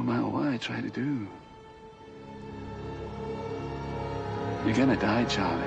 matter what I try to do. You're gonna die, Charlie.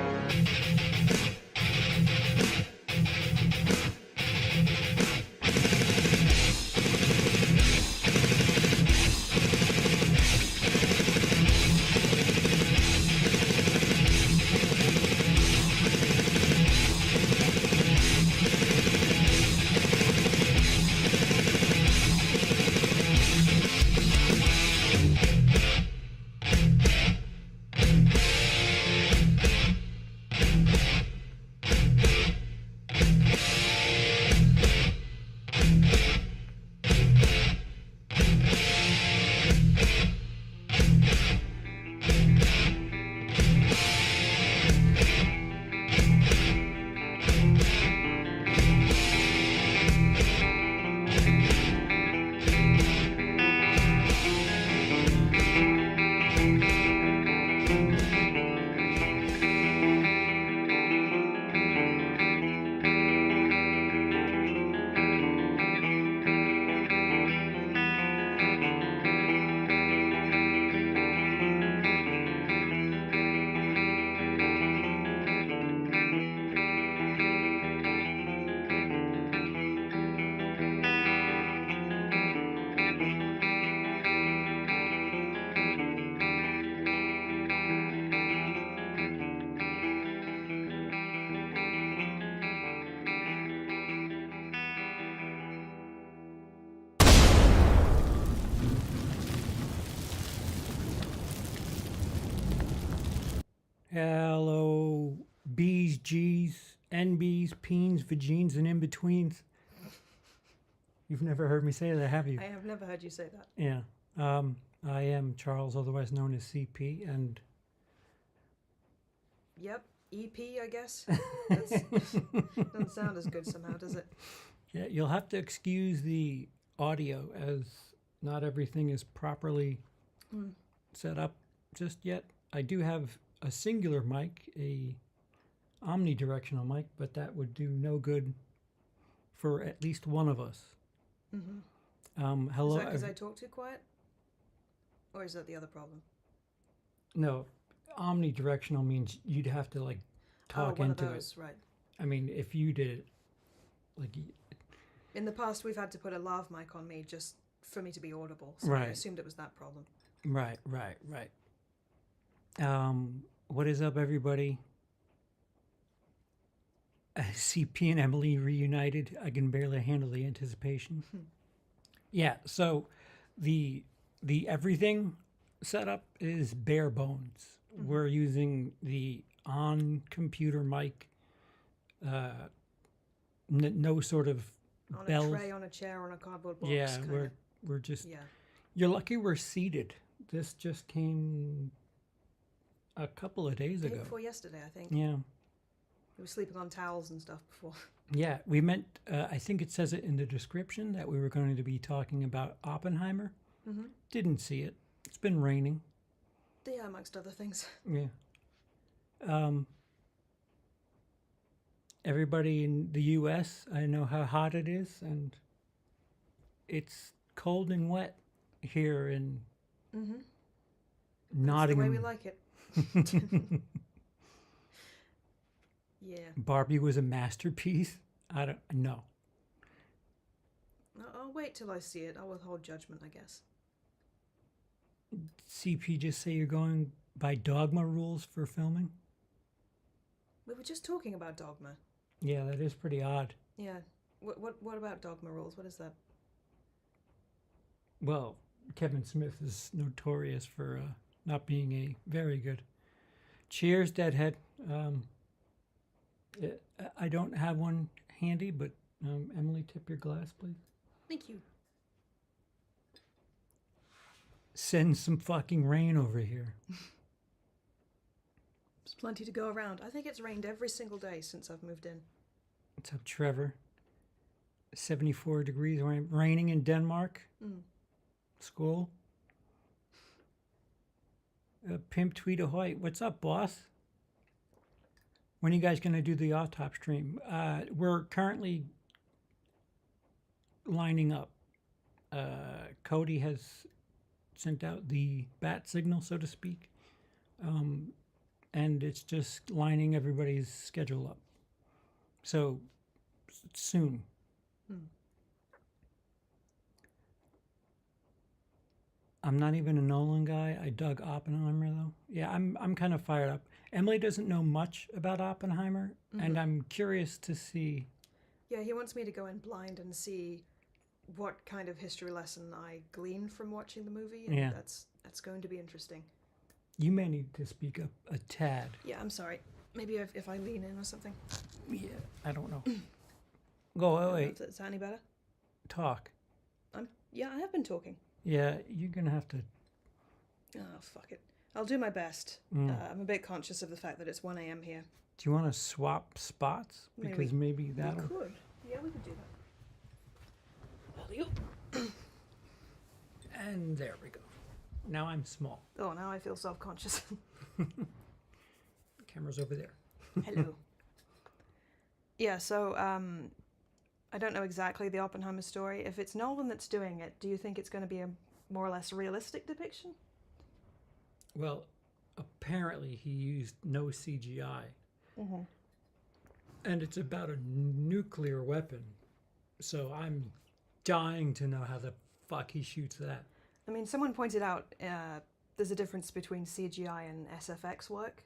Hello, B's, G's, NB's, Peens, Vagines, and in-betweens. You've never heard me say that, have you? I have never heard you say that. Yeah. I am Charles, otherwise known as CP, and... Yep, EP, I guess. Doesn't sound as good somehow, does it? Yeah, you'll have to excuse the audio, as not everything is properly set up just yet. I do have a singular mic, a omnidirectional mic, but that would do no good for at least one of us. Hello. Is that because I talk too quiet? Or is that the other problem? No, omnidirectional means you'd have to like talk one into of those, it. Right. I mean, if you did it, like. In the past, we've had to put a lav mic on me just for me to be audible. So Right. I assumed it was that problem. Right. What is up, everybody? CP and Emily reunited. I can barely handle the anticipation. Yeah, so the everything setup is bare bones. We're using the on-computer mic, no sort of On bells. a tray, on a chair, on a cardboard box. Yeah, kinda. we're just... Yeah. You're lucky we're seated. This just came a couple of days Day ago. before yesterday, I think. Yeah. We were sleeping on towels and stuff before. Yeah, we meant, I think it says it in the description that we were going to be talking about Oppenheimer. Didn't see it. It's been raining. Yeah, amongst other things. Yeah. Everybody in the U.S., I know how hot it is, and it's cold and wet here in Nottingham. That's the way we like it. Yeah. Barbie was a masterpiece. I don't know. I'll wait till I see it. I'll withhold judgment, I guess. CP, just say you're going by dogma rules for filming? We were just talking about dogma. Yeah, that is pretty odd. Yeah. What about dogma rules? What is that? Well, Kevin Smith is notorious for not being a very good. Cheers, Deadhead. I don't have one handy, but Emily, tip your glass, please. Thank you. Send some fucking rain over here. There's plenty to go around. I think it's rained every single day since I've moved in. What's up, Trevor? 74 degrees, raining in Denmark. School. Pimp Tweet Ahoy. What's up, boss? When are you guys going to do the off-top stream? We're currently lining up. Cody has sent out the bat signal, so to speak. And it's just lining everybody's schedule up. So soon. I'm not even a Nolan guy. I dug Oppenheimer though. Yeah, I'm kind of fired up. Emily doesn't know much about Oppenheimer, and I'm curious to see. Yeah, he wants me to go in blind and see what kind of history lesson I glean from watching the movie. And Yeah. that's going to be interesting. You may need to speak up a tad. Yeah, I'm sorry. Maybe if I lean in or something. Yeah, I don't know. Go, oh, wait, Is that any better? talk. Yeah, I have been talking. Yeah, you're gonna have to. Oh, fuck it. I'll do my best. I'm a bit conscious of the fact that it's 1 a.m. here. Do you want to swap spots? Because maybe that'll. We could. Yeah, we could do that. And there we go. Now I'm small. Oh, now I feel self-conscious. Camera's over there. Hello. Yeah, so I don't know exactly the Oppenheimer story. If it's Nolan that's doing it, do you think it's going to be a more or less realistic depiction? Well, apparently he used no CGI. And it's about a nuclear weapon. So I'm dying to know how the fuck he shoots that. I mean, someone pointed out there's a difference between CGI and SFX work.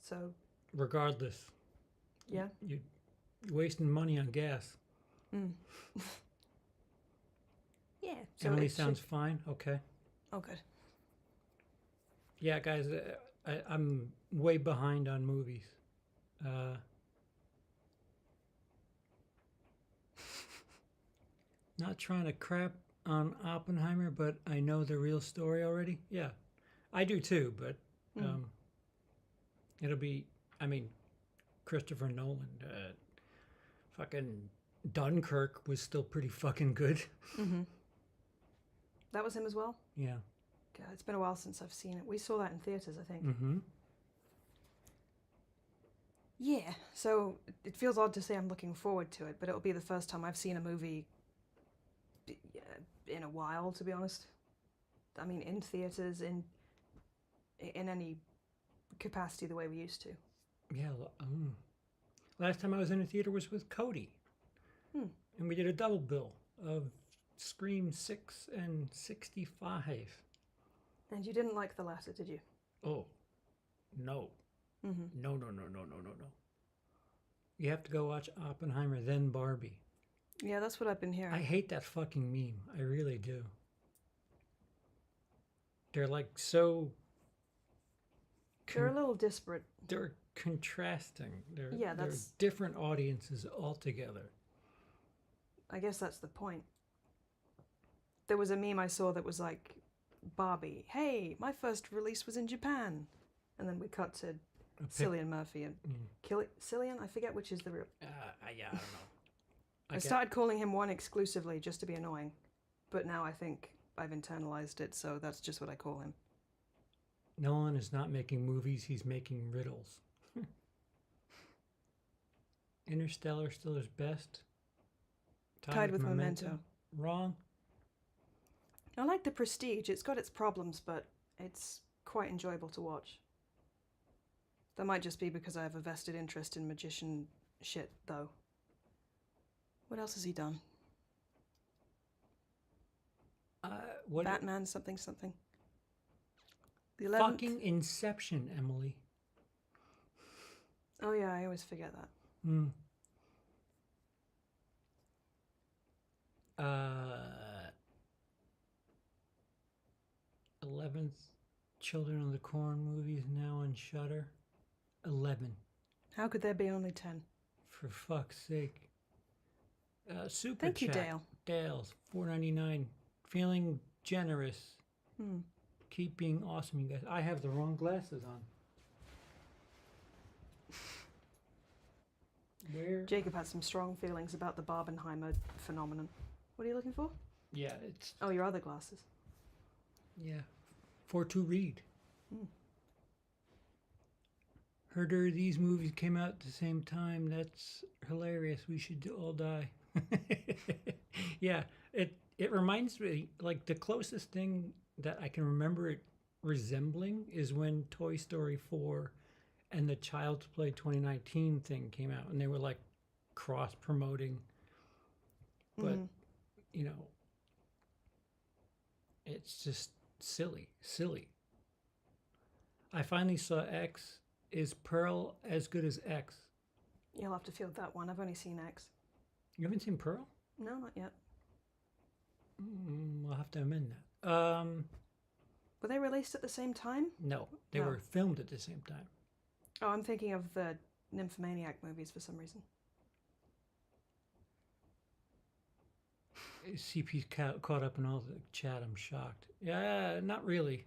So, Regardless, yeah. you're wasting money on gas. Yeah. So Emily it sounds should... fine. Okay. Oh, good. Yeah, guys, I'm way behind on movies. Not trying to crap on Oppenheimer, but I know the real story already. Yeah, I do too, but it'll be, I mean, Christopher Nolan, fucking Dunkirk was still pretty fucking good. That was him as well? Yeah. God, it's been a while since I've seen it. We saw that in theaters, I think. Yeah, so it feels odd to say I'm looking forward to it, but it'll be the first time I've seen a movie in a while, to be honest. I mean, in theaters, in any capacity the way we used to. Yeah. Last time I was in a theater was with Cody. And we did a double bill of Scream 6 and 65. And you didn't like the latter, did you? Oh, no. No. You have to go watch Oppenheimer, then Barbie. Yeah, that's what I've been hearing. I hate that fucking meme. I really do. They're like so... They're a little disparate. They're contrasting. They're that's... different audiences altogether. I guess that's the point. There was a meme I saw that was like, Barbie, hey, my first release was in Japan. And then we cut to Cillian Murphy and Cillian? I forget which is the real... Yeah, I don't know. I started calling him one exclusively just to be annoying. But now I think I've internalized it, so that's just what I call him. Nolan is not making movies, he's making riddles. Interstellar still is best. Tied with Memento. Wrong. I like The Prestige. It's got its problems, but it's quite enjoyable to watch. That might just be because I have a vested interest in magician shit, though. What else has he done? Batman something. The 11th? Fucking Inception, Emily. Oh yeah, I always forget that. 11th Children of the Corn movie is now on Shudder. 11. How could there be only 10? For fuck's sake. Super Thank you, chat. Dale. Dale's $4.99. Feeling generous. Keep being awesome, you guys. I have the wrong glasses on. Where? Jacob has some strong feelings about the Barbenheimer phenomenon. What are you looking for? Yeah, it's... Oh, your other glasses. Yeah. For to read. Heard these movies came out at the same time. That's hilarious. We should all die. Yeah, it reminds me, like, the closest thing that I can remember it resembling is when Toy Story 4 and the Child's Play 2019 thing came out, and they were like cross promoting, but you know, it's just silly. I finally saw X. Is Pearl as good as X? You'll have to field that one. I've only seen X. You haven't seen Pearl? No, not yet. We'll have to amend that. Were they released at the same time? No, they No. were filmed at the same time. Oh, I'm thinking of the Nymphomaniac movies for some reason. CP's caught up in all the chat. I'm shocked. Yeah, not really.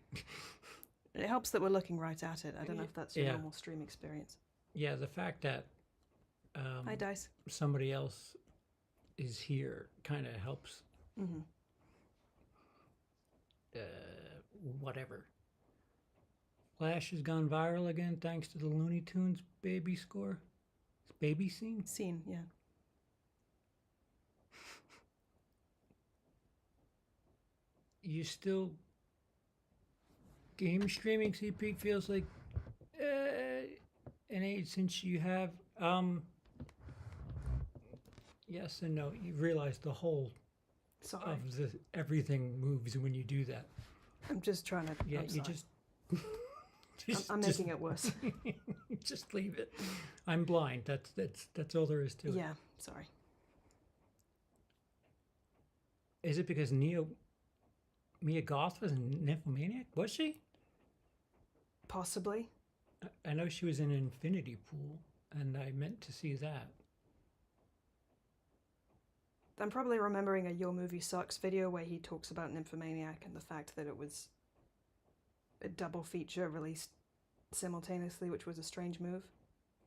It helps that we're looking right at it. I don't know if that's your normal stream experience. Yeah, the fact that Hi, Dice. somebody else is here kind of helps. Mm-hmm. Whatever. Flash has gone viral again thanks to the Looney Tunes baby score. It's baby scene? Scene, yeah. You still game streaming, CP? Feels like an age since you have yes and no. You realize the whole Sorry. of the everything moves when you do that. I'm just trying to... Yeah, I'm you sorry. just I'm making it worse. just leave it. I'm blind. That's all there is to it. Yeah, sorry. Is it because Mia Goth was a nymphomaniac? Was she? Possibly. I know she was in Infinity Pool, and I meant to see that. I'm probably remembering a Your Movie Sucks video where he talks about Nymphomaniac and the fact that it was a double feature released simultaneously, which was a strange move.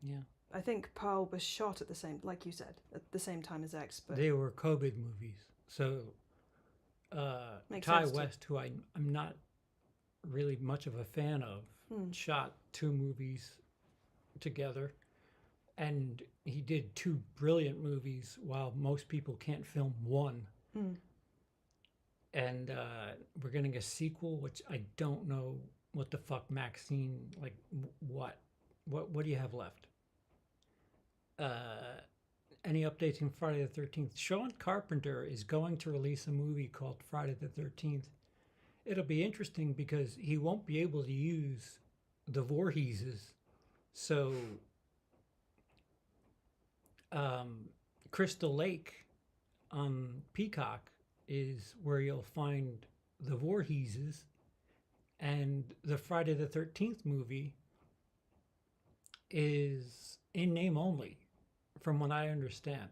Yeah. I think Pearl was shot at the same, like you said, at the same time as X, but They were COVID movies. So Makes Ty sense to- West, who I'm not really much of a fan of, shot 2 movies together. And he did 2 brilliant movies while most people can't film 1. And we're getting a sequel, which I don't know what the fuck Maxine, like, what do you have left? Any updates on Friday the 13th? Sean Carpenter is going to release a movie called Friday the 13th. It'll be interesting because he won't be able to use the Voorheeses. So Crystal Lake on Peacock is where you'll find the Voorheeses, and the Friday the 13th movie is in name only, from what I understand.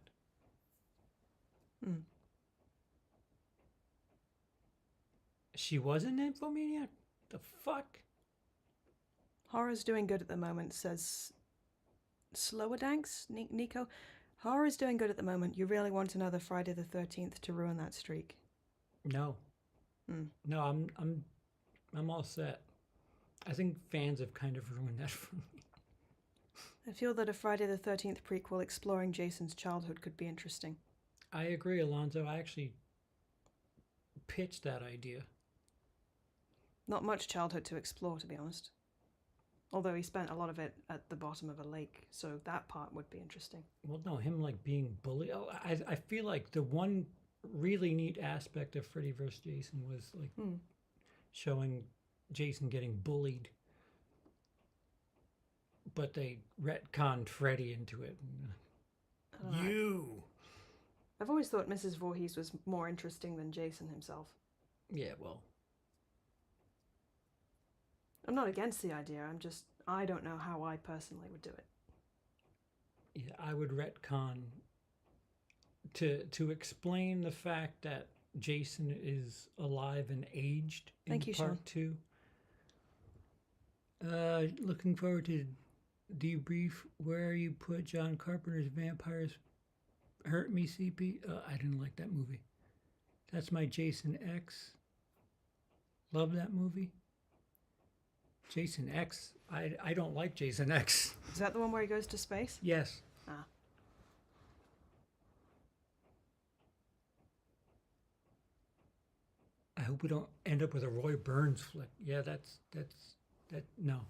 She was a nymphomaniac? The fuck? Horror's doing good at the moment, says Slower Danks, Nico. Horror's doing good at the moment. You really want another Friday the 13th to ruin that streak? No. No, I'm all set. I think fans have kind of ruined that for me. I feel that a Friday the 13th prequel exploring Jason's childhood could be interesting. I agree, Alonzo. I actually pitched that idea. Not much childhood to explore, to be honest. Although he spent a lot of it at the bottom of a lake, so that part would be interesting. Well, no, him like being bullied. Oh, I feel like the one really neat aspect of Freddy vs. Jason was like showing Jason getting bullied. But they retconned Freddy into it. I don't know. I've always thought Mrs. Voorhees was more interesting than Jason himself. Yeah, well. I'm not against the idea, I don't know how I personally would do it. Yeah, I would retcon to explain the fact that Jason is alive and aged in Thank you, part 2. Looking forward to debrief where you put John Carpenter's Vampires Hurt Me, CP. I didn't like that movie. That's my Jason X. Love that movie. Jason X. I don't like Jason X. Is that the one where he goes to space? Yes. Ah. I hope we don't end up with a Roy Burns flick. Yeah, no.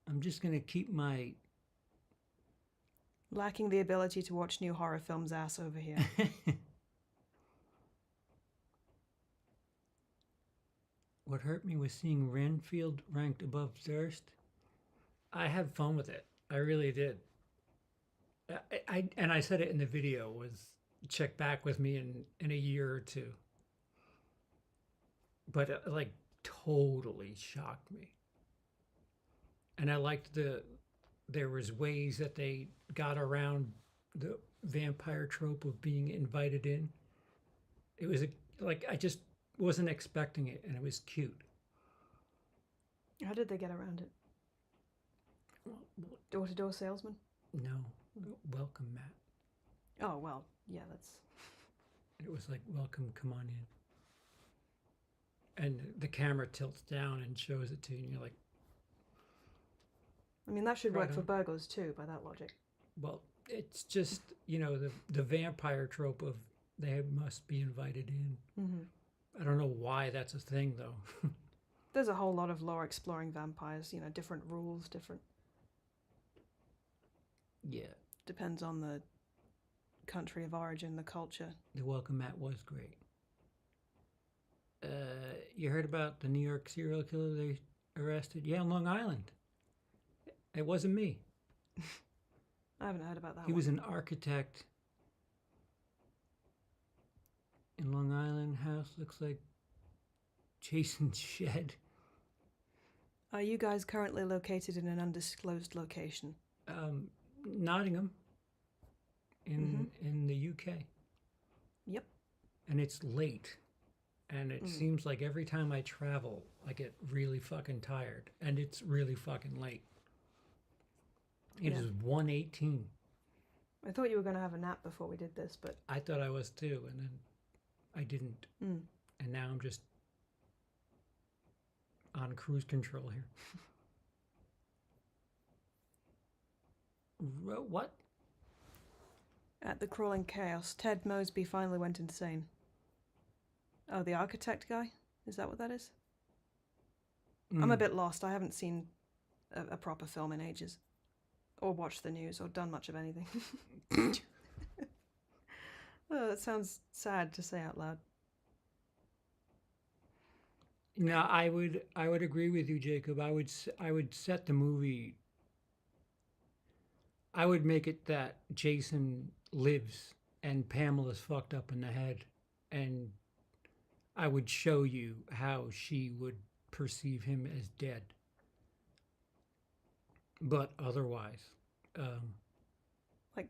I'm just gonna keep my Lacking the ability to watch new horror films ass over here. What hurt me was seeing Renfield ranked above Thirst. I had fun with it. I really did. I said it in the video, was check back with me in a year or two. But it, like, totally shocked me. And I liked there was ways that they got around the vampire trope of being invited in. It was I just wasn't expecting it, and it was cute. How did they get around it? Door-to-door salesman? No. Welcome, Matt. Oh, well, yeah, that's... It was like, welcome, come on in. And the camera tilts down and shows it to you, and you're like... I mean, that should Right work for on. burglars, too, by that logic. Well, it's just, the vampire trope of they must be invited in. Mm-hmm. I don't know why that's a thing, though. There's a whole lot of lore exploring vampires, different rules, different... Yeah. Depends on the country of origin, the culture. The welcome mat was great. You heard about the New York serial killer they arrested? Yeah, on Long Island. It wasn't me. I haven't heard about that He one. was an architect in Long Island. House looks like Jason's shed. Are you guys currently located in an undisclosed location? Nottingham in the UK. Yep. And it's late. And it seems like every time I travel, I get really fucking tired. And it's really fucking late. It is 1:18. I thought you were going to have a nap before we did this, but... I thought I was too, and then I didn't. Mm. And now I'm just on cruise control here. What? At the Crawling Chaos, Ted Mosby finally went insane. Oh, the architect guy? Is that what that is? I'm a bit lost. I haven't seen a proper film in ages. Or watched the news, or done much of anything. Oh, that sounds sad to say out loud. No, I would agree with you, Jacob. I would set the movie. I would make it that Jason lives and Pamela's fucked up in the head, and I would show you how she would perceive him as dead. But otherwise, Like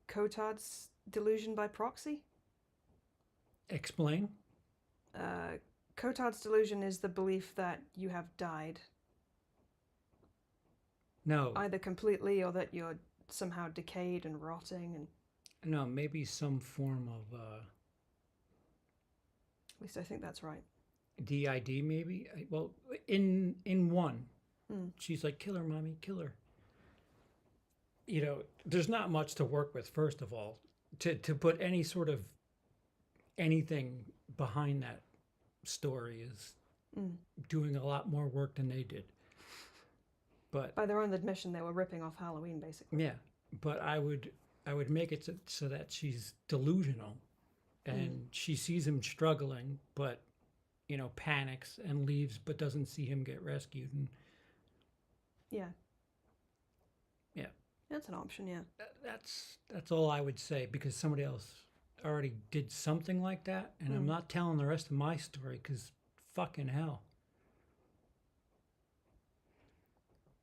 Cotard's delusion by proxy? explain. Cotard's delusion is the belief that you have died, No, either completely or that you're somehow decayed and rotting, and no, maybe some form of at least I think that's right. DID. Maybe. Well, in one, Mm. she's like, "Kill her, mommy, kill her." There's not much to work with. First of all, to put any sort of anything behind that story is doing a lot more work than they did. But By their own admission, they were ripping off Halloween, basically. yeah, but I would make it so that she's delusional, and she sees him struggling, but panics and leaves, but doesn't see him get rescued. And Yeah. yeah, That's an option, yeah. that's all I would say, because somebody else already did something like that, and I'm not telling the rest of my story because fucking hell.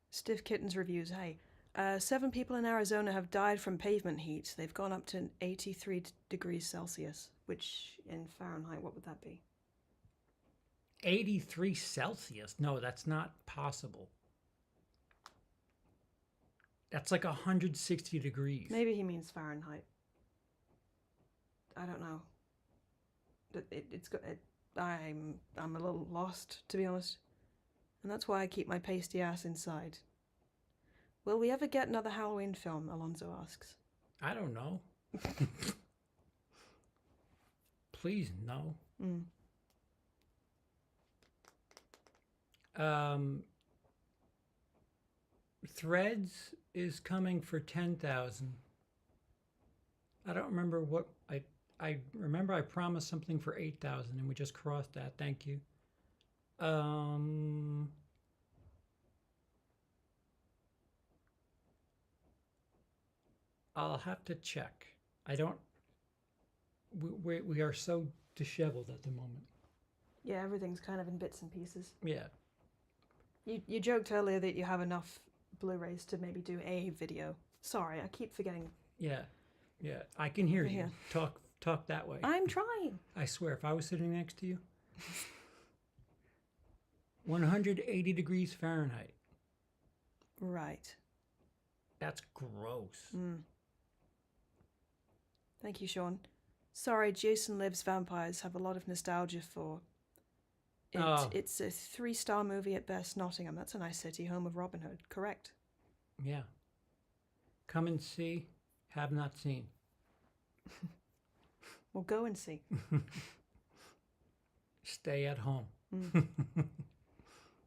Stiff Kittens reviews, hey. 7 people in Arizona have died from pavement heat. They've gone up to 83 degrees Celsius, which in Fahrenheit, what would that be? 83 Celsius? No, that's not possible. That's like 160 degrees. Maybe he means Fahrenheit. I don't know. I'm a little lost, to be honest. And that's why I keep my pasty ass inside. Will we ever get another Halloween film? Alonso asks. I don't know. Please, no. Threads is coming for 10,000. I don't remember what I remember I promised something for 8,000 and we just crossed that. Thank you. I'll have to check. I don't. We are so disheveled at the moment. Yeah, everything's kind of in bits and pieces. Yeah. You joked earlier that you have enough Blu-rays to maybe do a video. Sorry, I keep forgetting. Yeah. Yeah. I can hear you. Yeah. Talk that way. I'm trying. I swear, if I was sitting next to you. 180 degrees Fahrenheit. Right. That's gross. Thank you, Sean. Sorry, Jason Lives Vampires have a lot of nostalgia for it. Oh. It's a 3-star movie at best. Nottingham. That's a nice city, home of Robin Hood. Correct. Yeah. Come and see. Have not seen. Well, go and see. Stay at home.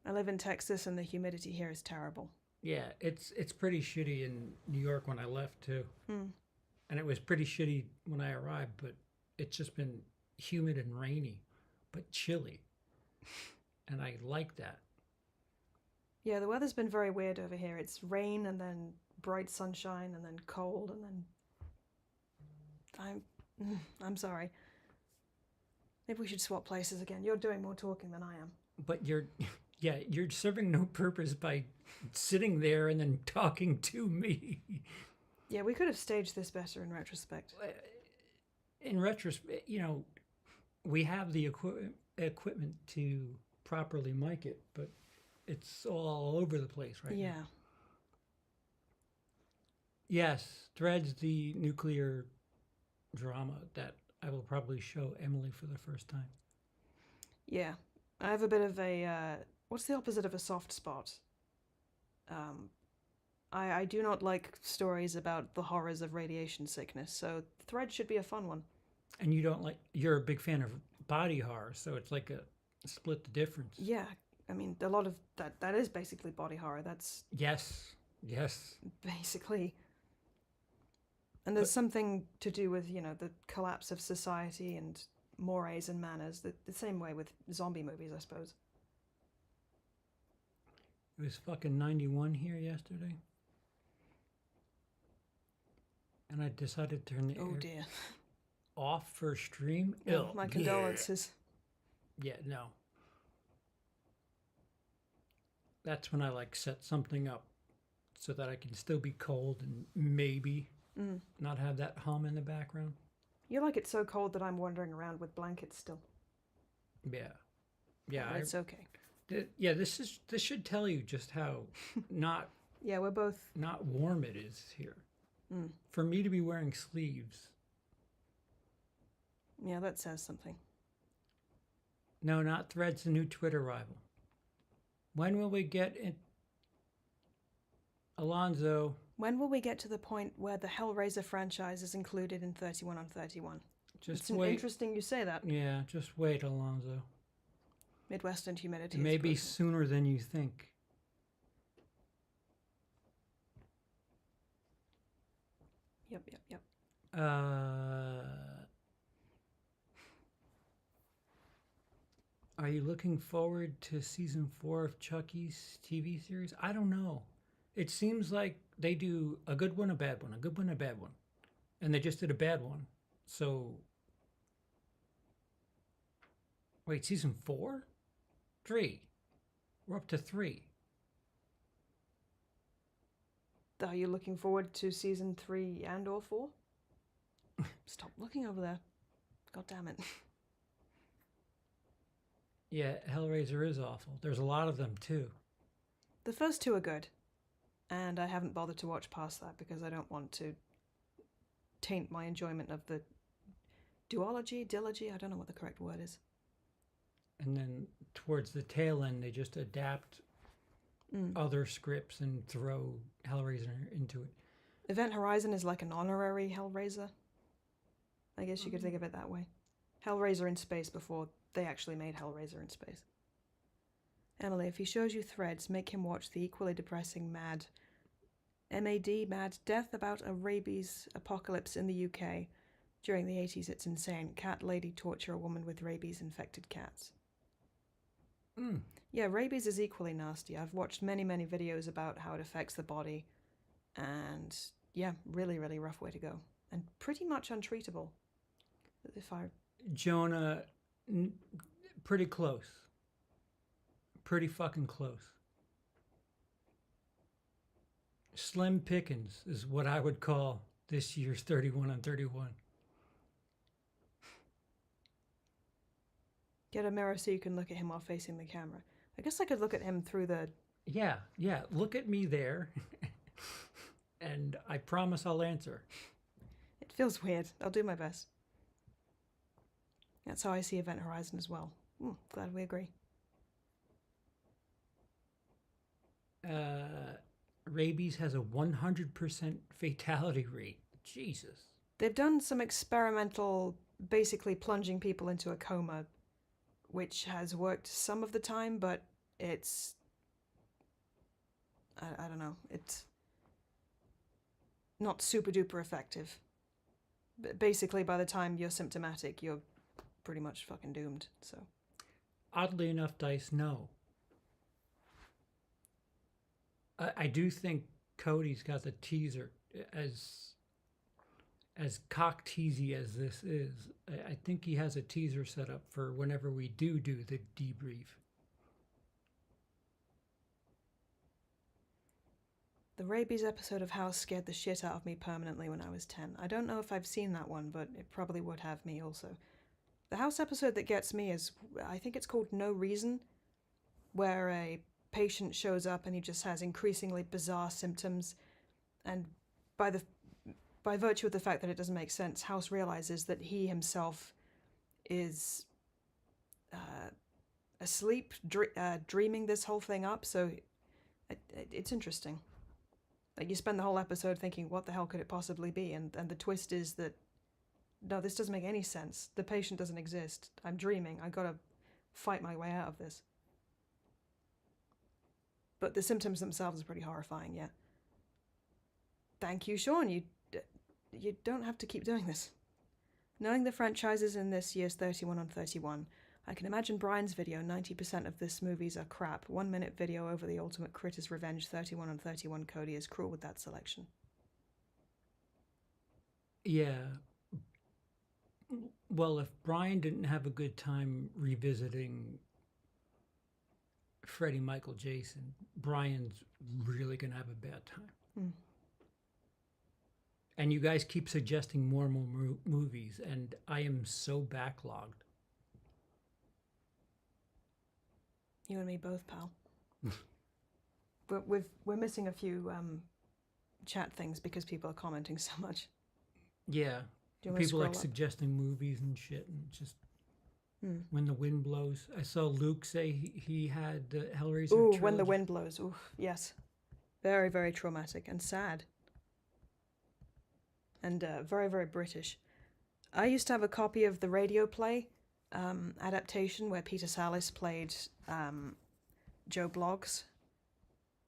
I live in Texas, and the humidity here is terrible. Yeah, it's pretty shitty in New York when I left too. And it was pretty shitty when I arrived, but it's just been humid and rainy, but chilly. And I like that. Yeah, the weather's been very weird over here. It's rain and then bright sunshine and then cold and then I'm sorry. Maybe we should swap places again. You're doing more talking than I am. But you're serving no purpose by sitting there and then talking to me. Yeah, we could have staged this better in retrospect. In retrospect, we have the equipment to properly mic it, but it's all over the place right now. Yeah. Yes, Threads, the nuclear drama that I will probably show Emily for the first time. Yeah. I have a bit of a, what's the opposite of a soft spot? I do not like stories about the horrors of radiation sickness, so Thread should be a fun one. And you're a big fan of body horror, so it's like a split the difference. Yeah, I mean, a lot of that is basically body horror. That's... Yes. Basically. And there's something to do with, the collapse of society and mores and manners, the same way with zombie movies, I suppose. It was fucking 91 here yesterday. And I decided to turn the air off for stream. Oh, my condolences. Yeah, no. That's when I set something up so that I can still be cold and maybe not have that hum in the background. You like it so cold that I'm wandering around with blankets still. Yeah. Yeah. But it's okay. This should tell you just how not yeah, we're both not warm it is here. For me to be wearing sleeves. Yeah, that says something. No, not Threads, a new Twitter rival. When will we get it? Alonzo. When will we get to the point where the Hellraiser franchise is included in 31 on 31? Just it's wait. Interesting you say that. Yeah, just wait, Alonzo. Midwestern humidity. Maybe sooner than you think. Yep. Are you looking forward to season 4 of Chucky's TV series? I don't know. It seems like they do a good one, a bad one, a good one, a bad one. And they just did a bad one. So, wait, season 4? 3. We're up to 3. Are you looking forward to season 3 and or 4? Stop looking over there. God damn it. Yeah, Hellraiser is awful. There's a lot of them too. The first 2 are good. And I haven't bothered to watch past that because I don't want to taint my enjoyment of the dilogy, I don't know what the correct word is. And then towards the tail end, they just adapt other scripts and throw Hellraiser into it. Event Horizon is like an honorary Hellraiser. I guess you could think of it that way. Hellraiser in space before they actually made Hellraiser in space. Emily, if he shows you threads, make him watch the equally depressing Mad Death about a rabies apocalypse in the UK. During the 80s, it's insane. Cat lady torture a woman with rabies-infected cats. Yeah, rabies is equally nasty. I've watched many, many videos about how it affects the body. And yeah, really, really rough way to go. And pretty much untreatable. Jonah, pretty close. Pretty fucking close. Slim pickings is what I would call this year's 31 on 31. Get a mirror so you can look at him while facing the camera. I guess I could look at him through the... Yeah. Look at me there. And I promise I'll answer. It feels weird. I'll do my best. That's how I see Event Horizon as well. Glad we agree. Rabies has a 100% fatality rate. Jesus. They've done some experimental, basically plunging people into a coma, which has worked some of the time, but it's... I don't know. It's not super duper effective. But basically, by the time you're symptomatic, you're pretty much fucking doomed, so... Oddly enough, Dice, no. I do think Cody's got the teaser, as cock-teasy as this is. I think he has a teaser set up for whenever we do the debrief. The rabies episode of House scared the shit out of me permanently when I was 10. I don't know if I've seen that one, but it probably would have me also. The House episode that gets me is, I think it's called No Reason, where a patient shows up and he just has increasingly bizarre symptoms, and by virtue of the fact that it doesn't make sense, House realizes that he himself is asleep, dreaming this whole thing up. So it's interesting. Like, you spend the whole episode thinking, what the hell could it possibly be? And the twist is that, no, this doesn't make any sense. The patient doesn't exist. I'm dreaming. I gotta fight my way out of this. But the symptoms themselves are pretty horrifying, yeah. Thank you, Sean. You don't have to keep doing this. Knowing the franchises in this year's 31 on 31, I can imagine Brian's video, 90% of this movies are crap. 1 minute video over the ultimate Critter's Revenge, 31 on 31. Cody is cruel with that selection. Yeah. Well, if Brian didn't have a good time revisiting Freddie, Michael, Jason, Brian's really going to have a bad time. And you guys keep suggesting more and more movies, and I am so backlogged. You and me both, pal. We're missing a few chat things because people are commenting so much. Yeah. People like suggesting movies and shit, and just... When the Wind Blows. I saw Luke say he had the Hellraiser trilogy. When the Wind Blows. Ooh, yes. Very, very traumatic and sad. And very, very British. I used to have a copy of the radio play adaptation where Peter Sallis played Joe Bloggs.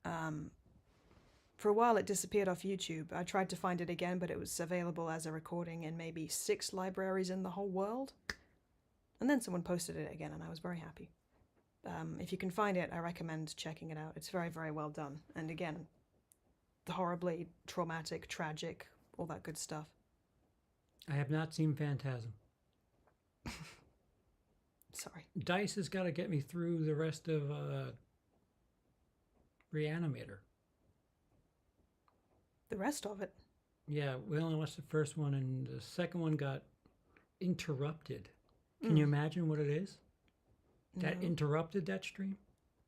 For a while it disappeared off YouTube. I tried to find it again, but it was available as a recording in maybe 6 libraries in the whole world. And then someone posted it again, and I was very happy. If you can find it, I recommend checking it out. It's very, very well done. And again, horribly traumatic, tragic, all that good stuff. I have not seen Phantasm. Sorry. Dice has got to get me through the rest of Reanimator. The rest of it? Yeah, we only watched the first one, and the second one got interrupted. Can you imagine what it is? That interrupted that stream?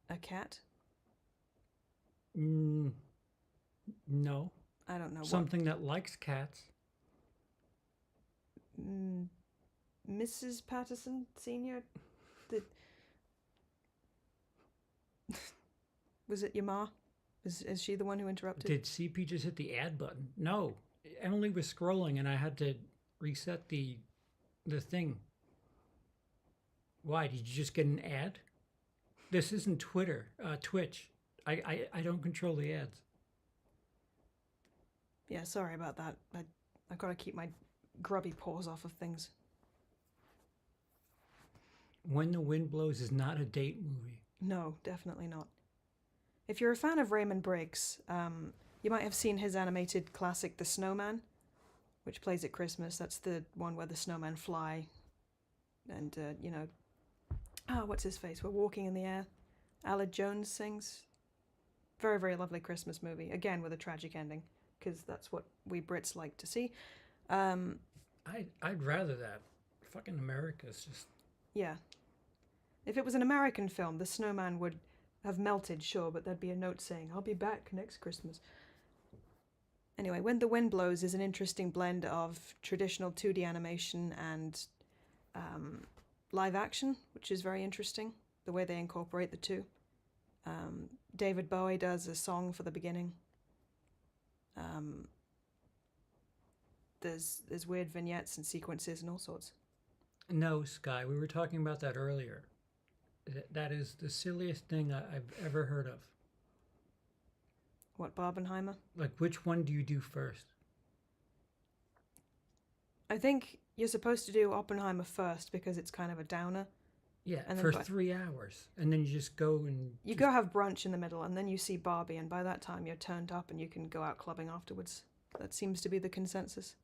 A cat? No. I don't know. Something that likes cats. Mrs. Patterson Sr.? Was it your ma? Is she the one who interrupted? Did CP just hit the ad button? No. Emily was scrolling and I had to reset the thing. Why? Did you just get an ad? This isn't Twitter, Twitch. I don't control the ads. Yeah, sorry about that. I've got to keep my grubby paws off of things. When the Wind Blows is not a date movie. No, definitely not. If you're a fan of Raymond Briggs, you might have seen his animated classic The Snowman, which plays at Christmas. That's the one where the snowmen fly. And, what's his face? We're Walking in the Air. Aled Jones sings. Very, very lovely Christmas movie. Again, with a tragic ending, because that's what we Brits like to see. I'd rather that. Fucking America's just... Yeah. If it was an American film, the snowman would have melted, sure, but there'd be a note saying, I'll be back next Christmas. Anyway, When the Wind Blows is an interesting blend of traditional 2D animation and live action, which is very interesting, the way they incorporate the two. David Bowie does a song for the beginning. There's weird vignettes and sequences and all sorts. No, Sky, we were talking about that earlier. That is the silliest thing I've ever heard of. What, Barbenheimer? Like, which one do you do first? I think you're supposed to do Oppenheimer first because it's kind of a downer. Yeah, and for 3 hours. And then you just go and... You go have brunch in the middle, and then you see Barbie, and by that time you're turned up and you can go out clubbing afterwards. That seems to be the consensus.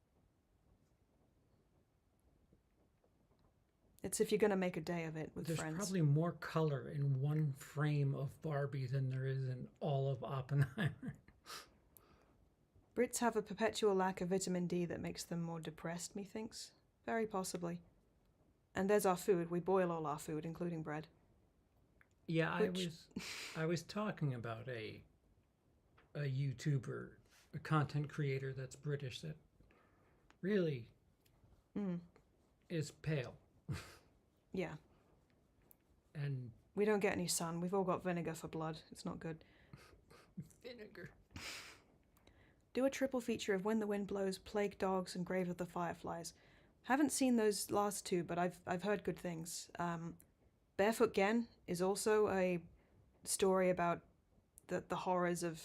It's if you're going to make a day of it with friends. There's probably more color in one frame of Barbie than there is in all of Oppenheimer. Brits have a perpetual lack of vitamin D that makes them more depressed, methinks. Very possibly. And there's our food. We boil all our food, including bread. Yeah, I was talking about a YouTuber, a content creator that's British that really is pale. Yeah. And we don't get any sun. We've all got vinegar for blood. It's not good. Vinegar. Do a triple feature of When the Wind Blows, Plague Dogs, and Grave of the Fireflies. Haven't seen those last two, but I've heard good things. Barefoot Gen is also a story about the horrors of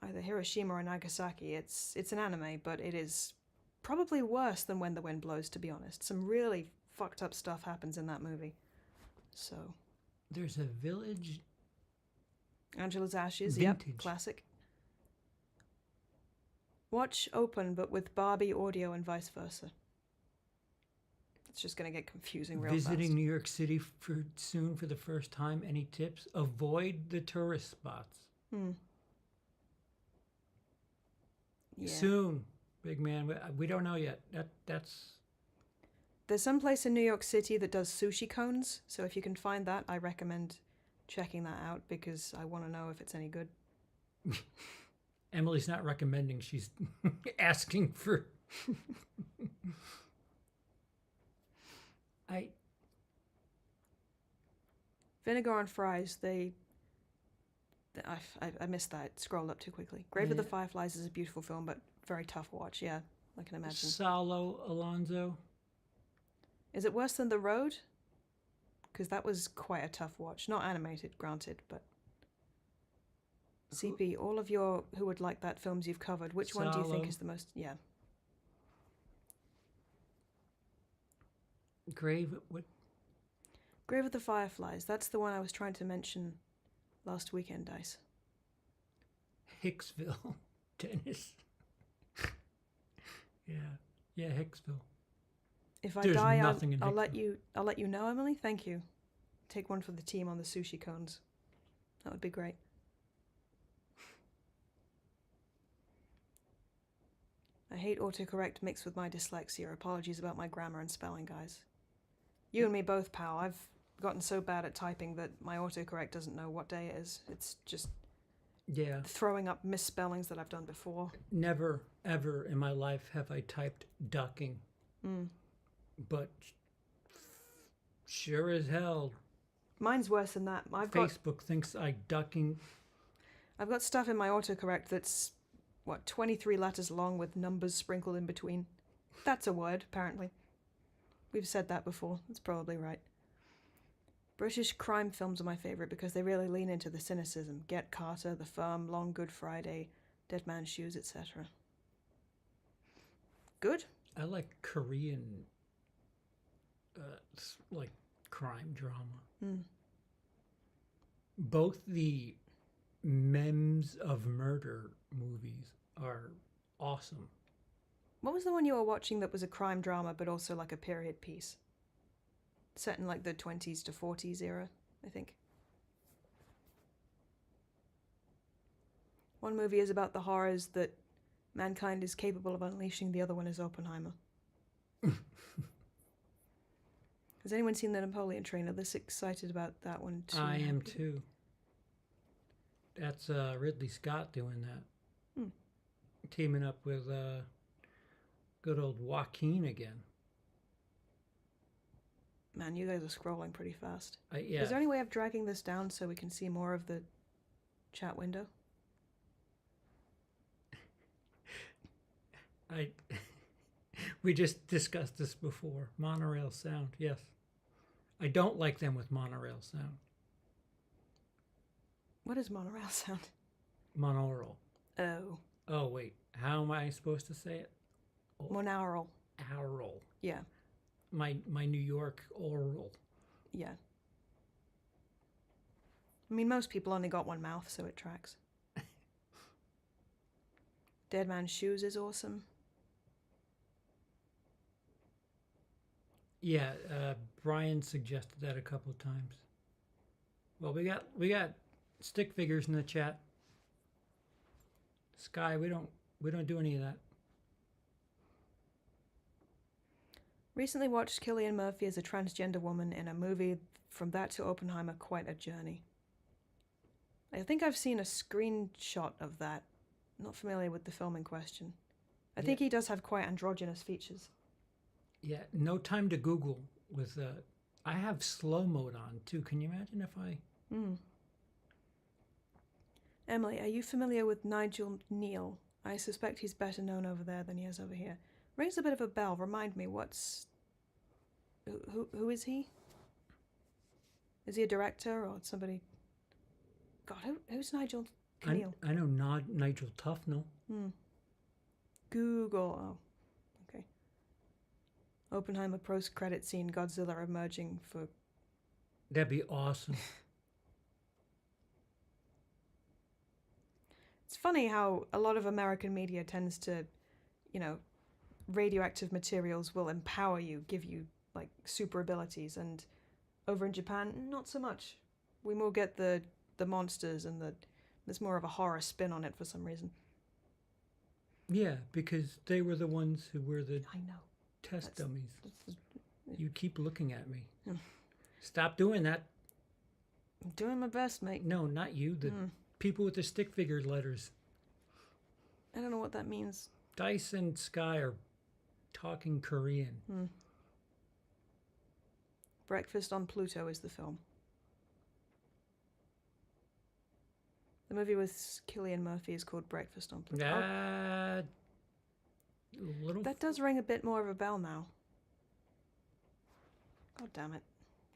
either Hiroshima or Nagasaki. It's an anime, but it is probably worse than When the Wind Blows, to be honest. Some really fucked up stuff happens in that movie. So there's a village. Angela's Ashes, Vintage. Yep, classic. Watch Open, but with Barbie audio and vice versa. It's just going to get confusing real fast. Visiting New York City soon for the first time. Any tips? Avoid the tourist spots. Yeah. Soon, big man. We don't know yet. That's. There's some place in New York City that does sushi cones, so if you can find that, I recommend checking that out because I want to know if it's any good. Emily's not recommending, she's asking for... Vinegar on Fries, I missed that. Scrolled up too quickly. Grave of the Fireflies is a beautiful film, but very tough watch, yeah, I can imagine. Salo Alonso. Is it worse than The Road? Because that was quite a tough watch. Not animated, granted, but... CP, all of your who would like that films you've covered, which one do you think is the most... Yeah. Grave... What? Grave of the Fireflies. That's the one I was trying to mention last weekend, Dice. Hicksville, Dennis. Yeah, Hicksville. If I There's die, nothing I'll let you know, Emily. Thank you. Take one for the team on the sushi cones. That would be great. I hate autocorrect mixed with my dyslexia. Apologies about my grammar and spelling, guys. You and me both, pal. I've gotten so bad at typing that my autocorrect doesn't know what day it is. It's just throwing up misspellings that I've done before. Never, ever in my life have I typed ducking. But sure as hell. Mine's worse than that. Facebook thinks I ducking. I've got stuff in my autocorrect that's, 23 letters long with numbers sprinkled in between. That's a word, apparently. We've said that before. That's probably right. British crime films are my favourite because they really lean into the cynicism. Get Carter, The Firm, Long Good Friday, Dead Man's Shoes, etc. Good? I like Korean, like crime drama. Mm. Both the Memes of Murder movies are awesome. What was the one you were watching that was a crime drama but also like a period piece? Set in like the 20s to 40s era, I think. One movie is about the horrors that mankind is capable of unleashing, the other one is Oppenheimer. Has anyone seen the Napoleon trailer? This excited about that one too. I am too. That's Ridley Scott doing that. Hmm. Teaming up with good old Joaquin again. Man, you guys are scrolling pretty fast. Yeah. Is there any way of dragging this down so we can see more of the chat window? We just discussed this before. Monorail sound, yes. I don't like them with monorail sound. What is monorail sound? Monaural. Oh. Oh, wait. How am I supposed to say it? Oh, Monaural. aural. Yeah. My New York oral. Yeah. I mean, most people only got one mouth, so it tracks. Dead Man's Shoes is awesome. Yeah, Brian suggested that a couple of times. Well, we got stick figures in the chat. Sky, we don't do any of that. Recently watched Cillian Murphy as a transgender woman in a movie. From that to Oppenheimer, quite a journey. I think I've seen a screenshot of that. Not familiar with the film in question. I think he does have quite androgynous features. Yeah, no time to Google with I have slow mode on too. Can you imagine if I... Emily, are you familiar with Nigel Neal? I suspect he's better known over there than he is over here. Rings a bit of a bell. Remind me, what's... Who is he? Is he a director or somebody... God, who's Nigel Neal? I know Nigel Tufnell. Google. Oh, okay. Oppenheimer post-credit scene, Godzilla emerging for... That'd be awesome. It's funny how a lot of American media tends to, you know, radioactive materials will empower you, give you, like, super abilities, and over in Japan, not so much. We more get the monsters and there's more of a horror spin on it for some reason. Yeah, because they were the ones who were the I know. test dummies. That's You keep looking at me. Stop doing that. I'm doing my best, mate. No, not you. The people with the stick figure letters. I don't know what that means. Dice and Sky are talking Korean. Breakfast on Pluto is the film. The movie with Cillian Murphy is called Breakfast on Pluto. Little. That does ring a bit more of a bell now. God damn it.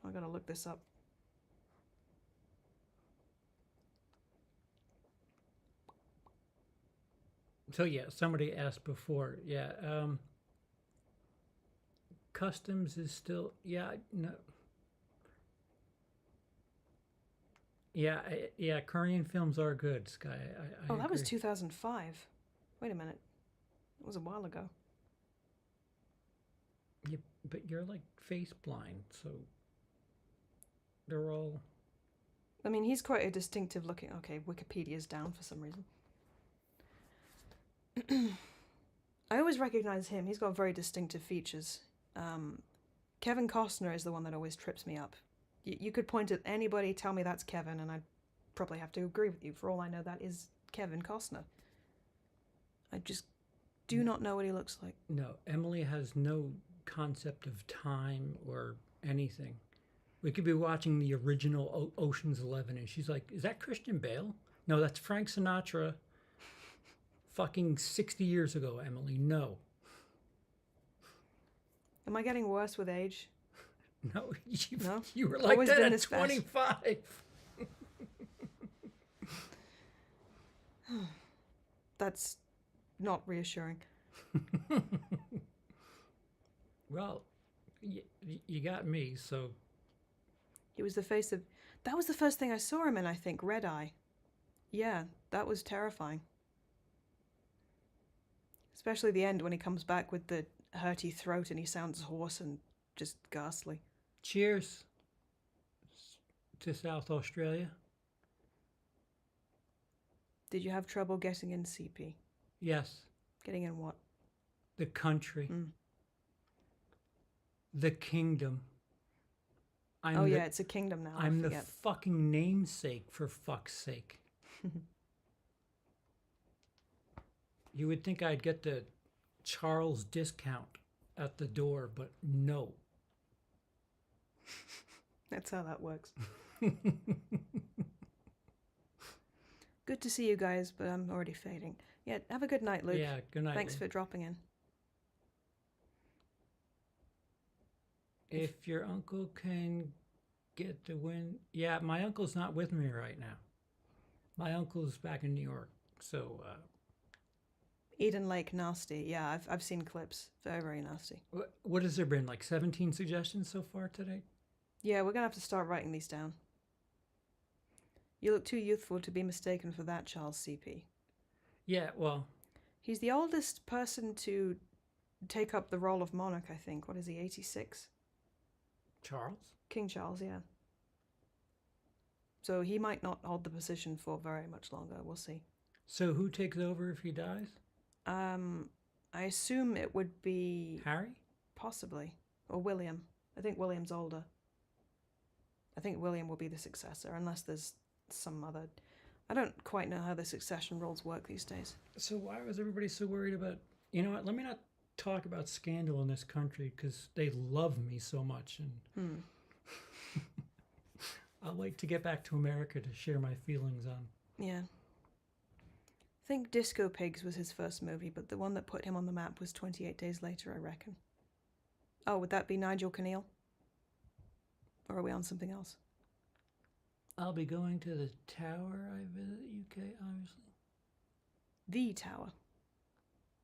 I gotta look this up. So yeah, somebody asked before. Yeah, Customs is still. Yeah, no. Yeah, Korean films are good, Sky. I That was agree. 2005. Wait a minute. It was a while ago. Yeah, but you're like face blind, so they're all. I mean, he's quite a distinctive looking... Okay, Wikipedia's down for some reason. I always recognize him. He's got very distinctive features. Kevin Costner is the one that always trips me up. You could point at anybody, tell me that's Kevin, and I'd probably have to agree with you. For all I know, that is Kevin Costner. I just do not know what he looks like. No, Emily has no concept of time or anything. We could be watching the original Ocean's 11, and she's like, is that Christian Bale? No, that's Frank Sinatra. Fucking 60 years ago, Emily. No. Am I getting worse with age? No, No? you were like Always that been at this fast. 25. That's not reassuring. Well, you got me, so... He was the face of... That was the first thing I saw him in, I think, Red Eye. Yeah, that was terrifying. Especially the end when he comes back with the hurty throat and he sounds hoarse and just ghastly. Cheers to South Australia. Did you have trouble getting in CP? Yes. Getting in what? The country. Mm. The kingdom. It's a kingdom now. I'm the fucking namesake, for fuck's sake. You would think I'd get the Charles discount at the door, but no. That's how that works. Good to see you guys, but I'm already fading. Yeah, have a good night, Luke. Yeah, good night. Thanks Luke. for dropping in. If your uncle can get the win... Yeah, my uncle's not with me right now. My uncle's back in New York, so... Eden Lake, nasty. Yeah, I've seen clips. Very, very nasty. What has there been, like 17 suggestions so far today? Yeah, we're going to have to start writing these down. You look too youthful to be mistaken for that, Charles CP. Yeah, well... He's the oldest person to take up the role of monarch, I think. What is he, 86? Charles? King Charles, yeah. So he might not hold the position for very much longer. We'll see. So who takes over if he dies? I assume it would be... Harry? Possibly. Or William. I think William's older. I think William will be the successor, unless there's some other... I don't quite know how the succession roles work these days. So why was everybody so worried about... You know what, let me not talk about scandal in this country, because they love me so much, and... I'll wait to get back to America to share my feelings on. Yeah. I think Disco Pigs was his first movie, but the one that put him on the map was 28 Days Later, I reckon. Oh, would that be Nigel Kneale? Or are we on something else? I'll be going to the tower. I visit UK, obviously. The Tower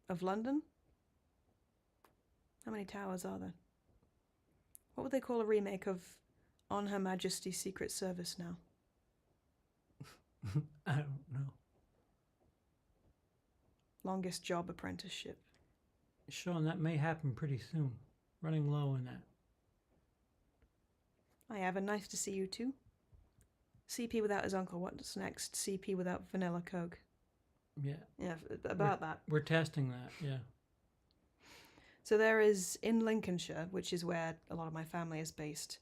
of London? How many towers are there? What would they call a remake of On Her Majesty's Secret Service now? I don't know. Longest Job Apprenticeship. Sean, that may happen pretty soon. Running low on that. Hi, Evan. Nice to see you too. CP without his uncle. What's next? CP without vanilla Coke. Yeah. Yeah, about that. We're testing that, yeah. So there is, in Lincolnshire, which is where a lot of my family is based,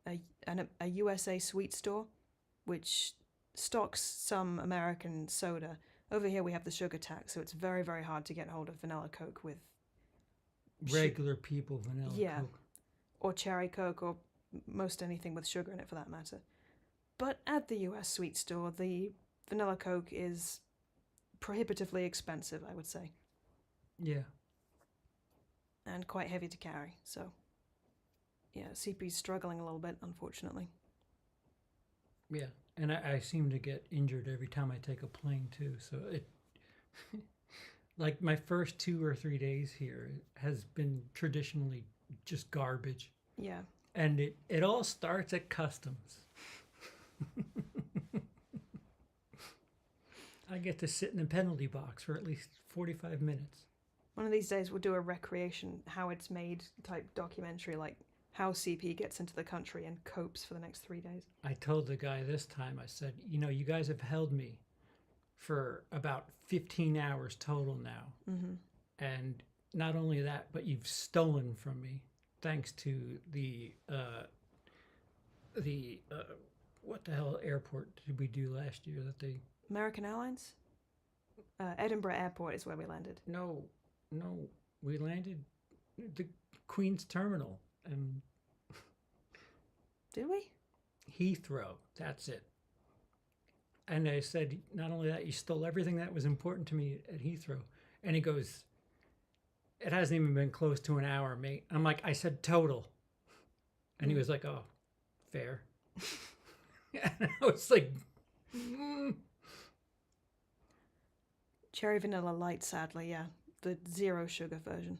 a USA sweet store, which stocks some American soda. Over here we have the sugar tax, so it's very, very hard to get hold of vanilla Coke with... Regular people, vanilla Coke. Or cherry Coke, or most anything with sugar in it for that matter. But at the US sweet store, the vanilla Coke is prohibitively expensive, I would say. Yeah. And quite heavy to carry, so... Yeah, CP's struggling a little bit, unfortunately. Yeah, and I seem to get injured every time I take a plane, too, so it... Like, my first 2 or 3 days here has been traditionally just garbage. Yeah. And it all starts at customs. I get to sit in the penalty box for at least 45 minutes. One of these days we'll do a recreation, how it's made type documentary, like how CP gets into the country and copes for the next 3 days. I told the guy this time, I said, you know, you guys have held me for about 15 hours total now. Mm-hmm. And not only that, but you've stolen from me thanks to the what the hell airport did we do last year that they... American Airlines? Edinburgh Airport is where we landed. No, we landed the Queen's Terminal and... Did we? Heathrow, that's it. And I said, not only that, you stole everything that was important to me at Heathrow. And he goes, it hasn't even been close to an hour, mate. I'm like, I said total. And he was like, oh, fair. And I was like, Cherry vanilla light, sadly, yeah. The 0 sugar version.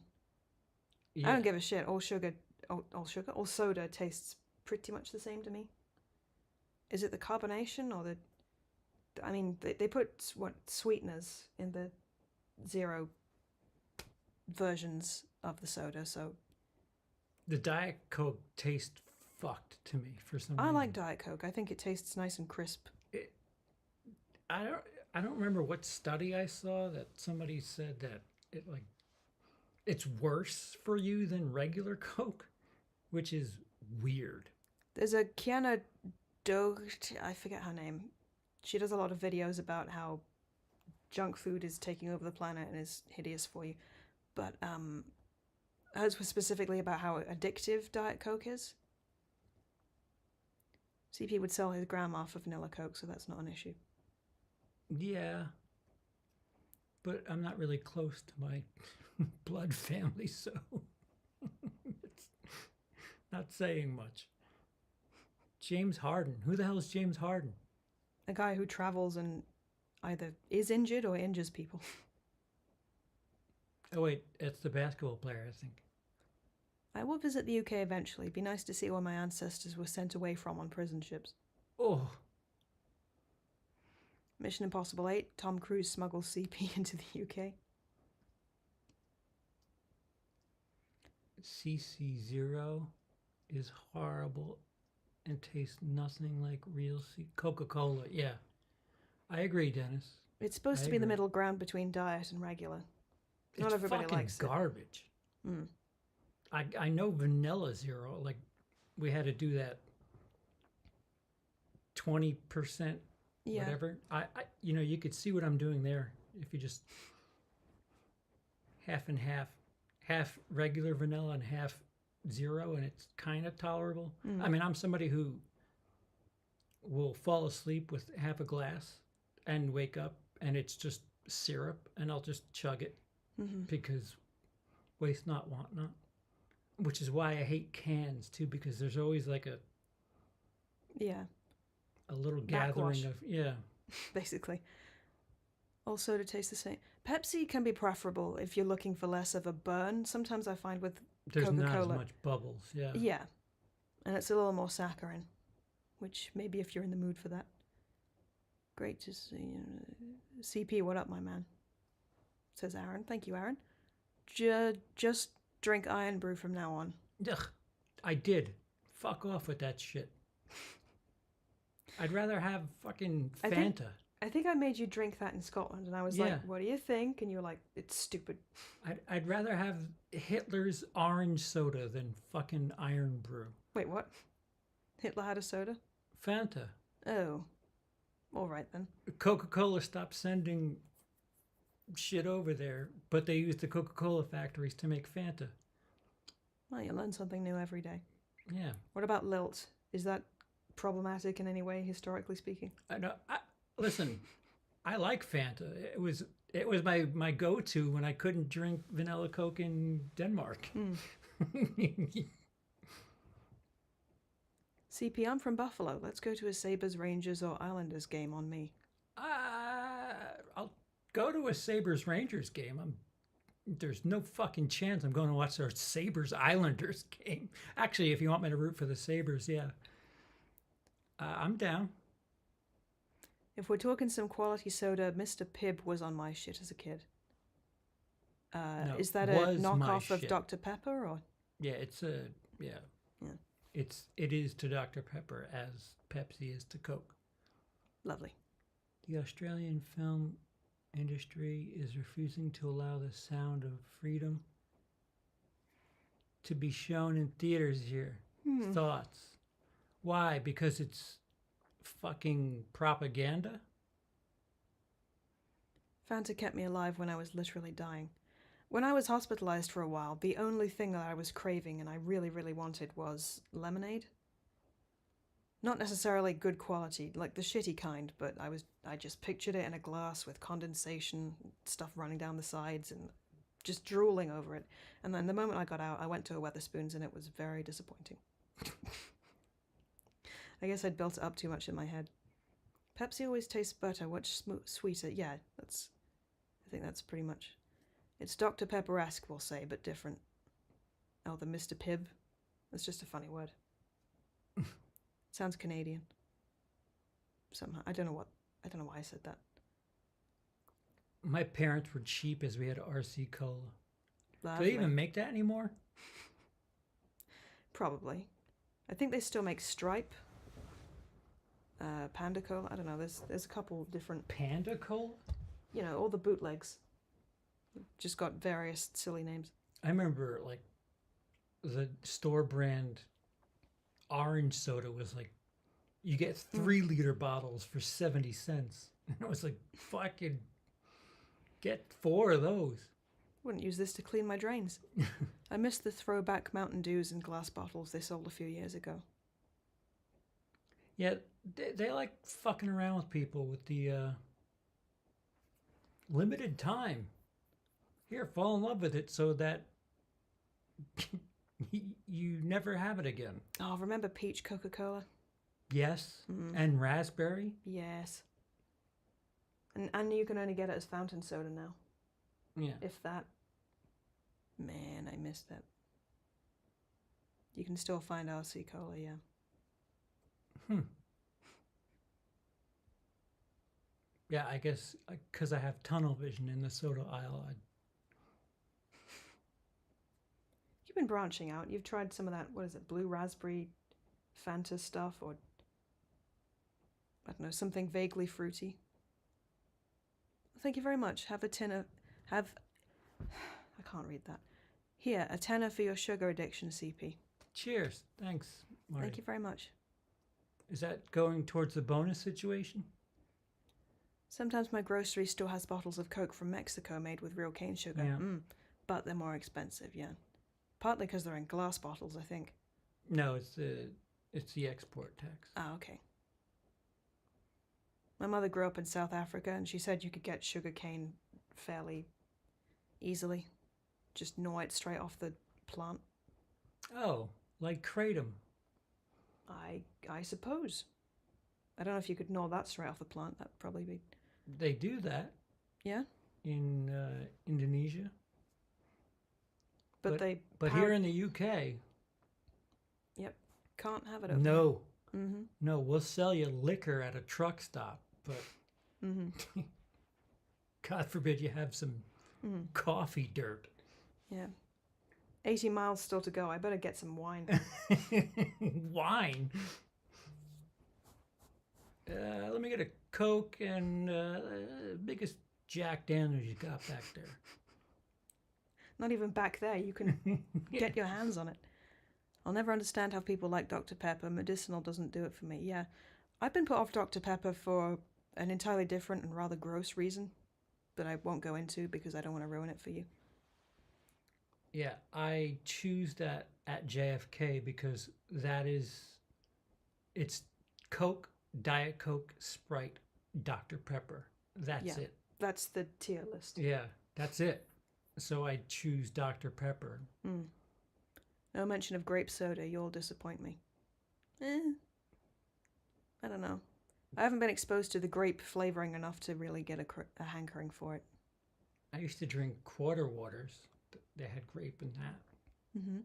yeah. I don't give a shit. All soda tastes pretty much the same to me. Is it the carbonation or the... I mean, they put, sweeteners in the 0 versions of the soda, so... The Diet Coke tastes fucked to me for some I reason. like Diet Coke. I think it tastes nice and crisp. I don't remember what study I saw that somebody said that it's worse for you than regular Coke, which is weird. There's a Kiana Dogt, I forget her name. She does a lot of videos about how junk food is taking over the planet and is hideous for you. But hers was specifically about how addictive Diet Coke is. CP would sell his grandma for vanilla Coke, so that's not an issue. Yeah. But I'm not really close to my blood family, so it's not saying much. James Harden. Who the hell is James Harden? A guy who travels and either is injured or injures people. Oh, wait. It's the basketball player, I think. I will visit the UK eventually. Be nice to see where my ancestors were sent away from on prison ships. Oh. Mission Impossible 8. Tom Cruise smuggles CP into the UK. CC0 is horrible and tastes nothing like real Coca-Cola. Yeah. I agree, Dennis. It's supposed to be the middle ground between diet and regular. Not It's everybody fucking likes garbage. it. Mm. I know vanilla zero. Like, we had to do that 20%, Yeah. whatever. I you could see what I'm doing there if you just half and half regular vanilla and half zero, and it's kind of tolerable. I mean, I'm somebody who will fall asleep with half a glass and wake up and it's just syrup, and I'll just chug it because waste not, want not. Which is why I hate cans too, because there's always like a little gathering of basically. Also, to taste the same. Pepsi can be preferable if you're looking for less of a burn. Sometimes I find with there's Coca-Cola, not as much bubbles. Yeah, and it's a little more saccharine, which maybe if you're in the mood for that. Great to see. CP, what up, my man? Says Aaron. Thank you, Aaron. Just drink Iron Brew from now on. Ugh, I did. Fuck off with that shit. I'd rather have fucking Fanta. I think I made you drink that in Scotland, and I was like, what do you think? And you were like, it's stupid. I'd rather have Hitler's orange soda than fucking Iron Brew. Wait, what? Hitler had a soda? Fanta. Oh. All right, then. Coca-Cola stopped sending shit over there, but they used the Coca-Cola factories to make Fanta. Well, you learn something new every day. Yeah. What about lilt? Is that problematic in any way, historically speaking? Listen, I like Fanta. It was my go-to when I couldn't drink vanilla Coke in Denmark. CP, I'm from Buffalo. Let's go to a Sabres, Rangers, or Islanders game on me. I'll go to a Sabres Rangers game. There's no fucking chance I'm going to watch our Sabres Islanders game. Actually, if you want me to root for the Sabres, yeah. I'm down. If we're talking some quality soda, Mr. Pibb was on my shit as a kid. No, is that a knockoff of Dr. Pepper, or? Yeah, It is to Dr. Pepper as Pepsi is to Coke. Lovely. The Australian film industry is refusing to allow The Sound of Freedom to be shown in theaters here. Thoughts? Why? Because it's fucking propaganda? Fanta kept me alive when I was literally dying. When I was hospitalized for a while, the only thing that I was craving and I really, really wanted was lemonade. Not necessarily good quality, like the shitty kind, but I just pictured it in a glass with condensation, stuff running down the sides, and just drooling over it. And then the moment I got out, I went to a Wetherspoons, and it was very disappointing. I guess I'd built it up too much in my head. Pepsi always tastes better, much sweeter. Yeah, I think that's pretty much... It's Dr. Pepper-esque, we'll say, but different. Oh, the Mr. Pibb. That's just a funny word. Sounds Canadian. Somehow. I don't know why I said that. My parents were cheap as we had RC Cola. Lovely. Do they even make that anymore? Probably. I think they still make Stripe. Panda Cola. I don't know. There's a couple different... Panda Cola? You know, all the bootlegs. Just got various silly names. I remember, like, the store brand orange soda was like, you get 3-liter bottles for 70 cents. And I was like, fucking get 4 of those. Wouldn't use this to clean my drains. I miss the throwback Mountain Dews in glass bottles they sold a few years ago. Yeah, they like fucking around with people with the limited time. Here, fall in love with it so that you never have it again. Oh, remember peach Coca-Cola? Yes, and raspberry? Yes. And you can only get it as fountain soda now. Yeah. If that. Man, I missed that. You can still find RC Cola, yeah. Yeah, I guess because I have tunnel vision in the soda aisle. You've been branching out. You've tried some of that, what is it, blue raspberry Fanta stuff, or I don't know, something vaguely fruity. Thank you very much. Have a tenner. I can't read that. Here, a tenner for your sugar addiction, CP. Cheers. Thanks, Marty. Thank you very much. Is that going towards the bonus situation? Sometimes my grocery still has bottles of Coke from Mexico made with real cane sugar. Yeah. But they're more expensive, yeah. Partly because they're in glass bottles, I think. No, it's the export tax. Ah, okay. My mother grew up in South Africa, and she said you could get sugar cane fairly easily. Just gnaw it straight off the plant. Oh, like kratom. I suppose. I don't know if you could gnaw that straight off the plant. That'd probably be... They do that. Yeah? In Indonesia. But here in the UK... Yep. Can't have it over No. there. Mm-hmm. No, we'll sell you liquor at a truck stop, but... Mm-hmm. God forbid you have some coffee dirt. Yeah. 80 miles still to go. I better get some wine. Wine? Let me get a Coke and biggest Jack Daniels you got back there. Not even back there. You can get your hands on it. I'll never understand how people like Dr. Pepper. Medicinal doesn't do it for me. Yeah. I've been put off Dr. Pepper for an entirely different and rather gross reason that I won't go into because I don't want to ruin it for you. Yeah, I choose that at JFK because it's Coke, Diet Coke, Sprite, Dr. Pepper. That's it. That's the tier list. Yeah, that's it. So I choose Dr. Pepper. No mention of grape soda. You'll disappoint me. I don't know. I haven't been exposed to the grape flavoring enough to really get a hankering for it. I used to drink quarter waters. They had grape in that. Mm-hmm.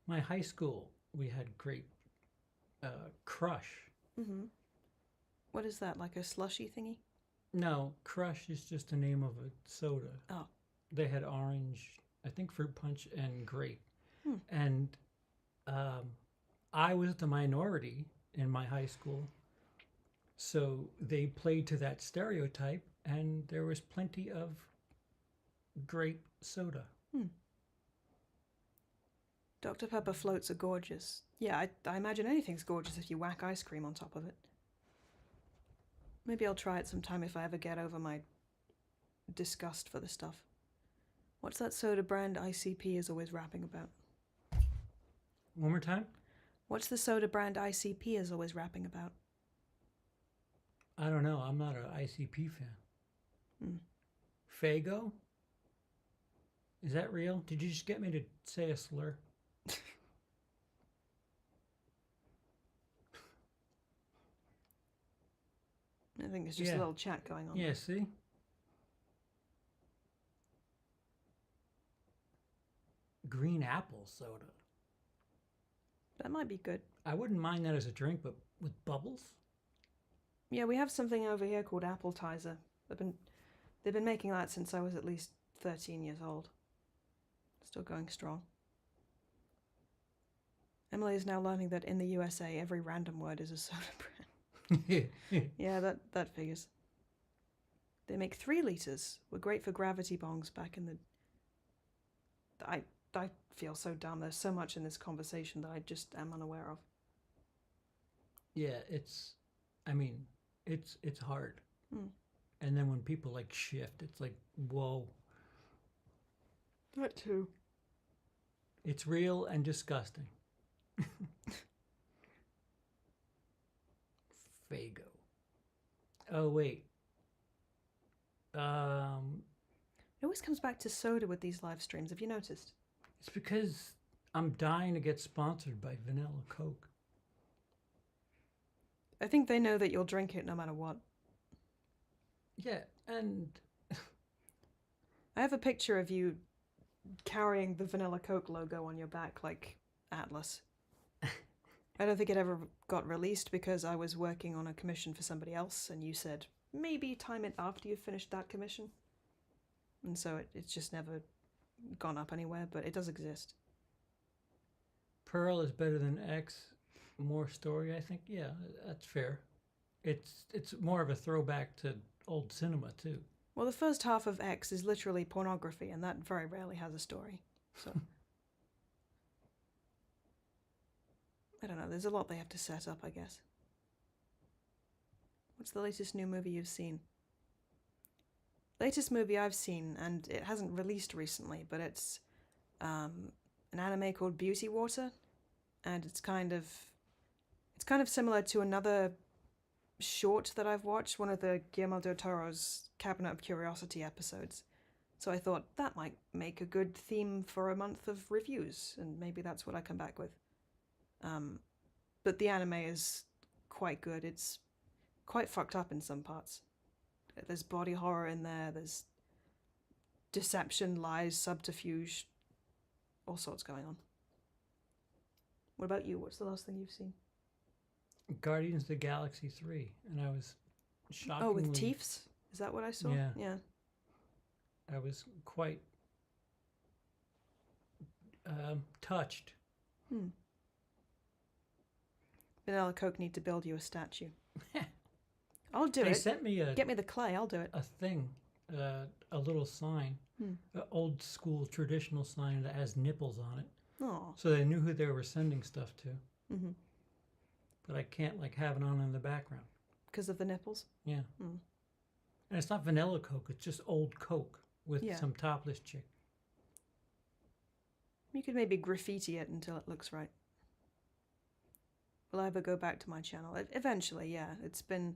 My high school, we had grape Crush. Mm-hmm. What is that, like a slushy thingy? No, Crush is just the name of a soda. Oh. They had orange, I think fruit punch and grape. And I was the minority in my high school. So they played to that stereotype, and there was plenty of grape soda. Dr. Pepper floats are gorgeous. Yeah, I imagine anything's gorgeous if you whack ice cream on top of it. Maybe I'll try it sometime if I ever get over my disgust for the stuff. What's that soda brand ICP is always rapping about? One more time? What's the soda brand ICP is always rapping about? I don't know. I'm not an ICP fan. Fago? Is that real? Did you just get me to say a slur? I think there's just a little chat going on. Yeah, see? Green apple soda. That might be good. I wouldn't mind that as a drink, but with bubbles? Yeah, we have something over here called Appletizer. They've been making that since I was at least 13 years old. Still going strong. Emily is now learning that in the USA, every random word is a soda brand. Yeah, that figures. They make 3 liters. Were great for gravity bongs back in the... I feel so dumb. There's so much in this conversation that I just am unaware of. Yeah, it's hard. Hmm. And then when people like shift, it's like, whoa. That too. It's real and disgusting. Fago. Oh, wait. It always comes back to soda with these live streams. Have you noticed? It's because I'm dying to get sponsored by Vanilla Coke. I think they know that you'll drink it no matter what. Yeah, and... I have a picture of you carrying the Vanilla Coke logo on your back like Atlas. I don't think it ever got released because I was working on a commission for somebody else and you said, maybe time it after you finished that commission. And so it's just never gone up anywhere, but it does exist. Pearl is better than X. More story, I think. Yeah, that's fair. It's more of a throwback to old cinema, too. Well, the first half of X is literally pornography, and that very rarely has a story. So, I don't know. There's a lot they have to set up, I guess. What's the latest new movie you've seen? Latest movie I've seen, and it hasn't released recently, but it's an anime called Beauty Water, and it's kind of similar to another short that I've watched, one of the Guillermo del Toro's Cabinet of Curiosity episodes. So I thought that might make a good theme for a month of reviews, and maybe that's what I come back with. But the anime is quite good. It's quite fucked up in some parts. There's body horror in there, there's deception, lies, subterfuge, all sorts going on. What about you? What's the last thing you've seen? Guardians of the Galaxy 3, and I was shockingly... Oh, with Teefs? Is that what I saw? Yeah. I was quite touched. Vanilla Coke need to build you a statue. I'll do it. They sent me Get me the clay, I'll do it. a thing, a little sign, an old school traditional sign that has nipples on it. Oh. So they knew who they were sending stuff to. Mm-hmm. But I can't have it on in the background. Because of the nipples? Yeah. And it's not vanilla Coke, it's just old Coke with some topless chick. You could maybe graffiti it until it looks right. Will I ever go back to my channel? Eventually, yeah. It's been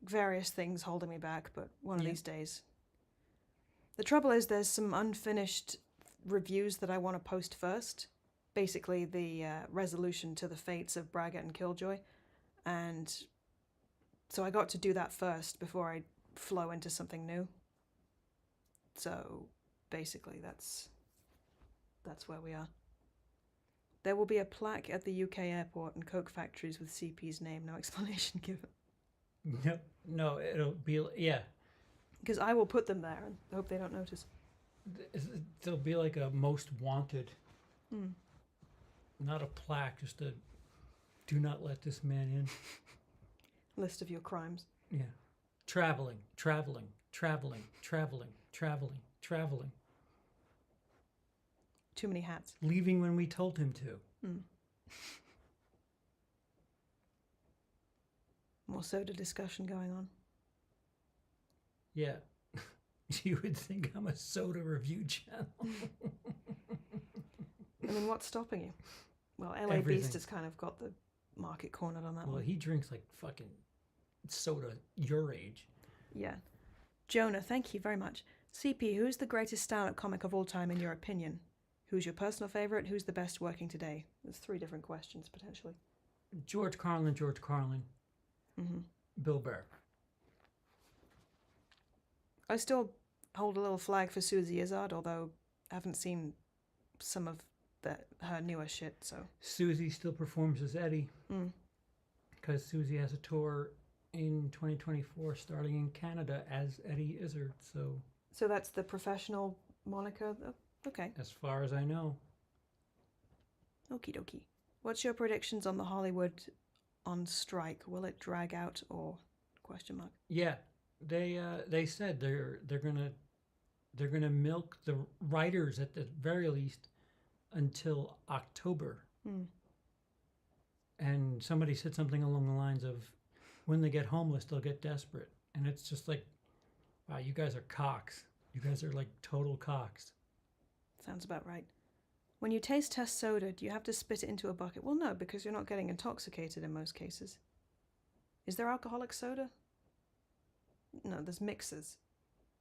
various things holding me back, but one of these days. The trouble is there's some unfinished reviews that I want to post first. Basically the resolution to the fates of Braggart and Killjoy. And so I got to do that first before I flow into something new. So basically that's where we are. There will be a plaque at the UK airport and Coke factories with CP's name, no explanation given. No, it'll be, yeah. Because I will put them there and hope they don't notice. There'll be like a most wanted, not a plaque, just a do not let this man in. List of your crimes. Yeah. Traveling, traveling, traveling, traveling, traveling, traveling. Too many hats. Leaving when we told him to. More soda discussion going on. Yeah. You would think I'm a soda review channel. I mean, what's stopping you? Well, LA Everything. Beast has kind of got the market cornered on that Well, one. he drinks like fucking soda your age. Yeah. Jonah, thank you very much. CP, who's the greatest stand-up comic of all time in your opinion? Who's your personal favourite? Who's the best working today? There's 3 different questions, potentially. George Carlin. Mm-hmm. Bill Burr. I still hold a little flag for Susie Izzard, although I haven't seen some of her newer shit, so... Susie still performs as Eddie. Because Susie has a tour in 2024 starting in Canada as Eddie Izzard, so... So that's the professional moniker? Oh, okay. As far as I know. Okie dokie. What's your predictions on the Hollywood on strike? Will it drag out or question mark? Yeah, they said they're gonna milk the writers at the very least until October. And somebody said something along the lines of, when they get homeless, they'll get desperate. And it's just like, wow, you guys are cocks. You guys are like total cocks. Sounds about right. When you taste test soda, do you have to spit it into a bucket? Well, no, because you're not getting intoxicated in most cases. Is there alcoholic soda? No, there's mixers.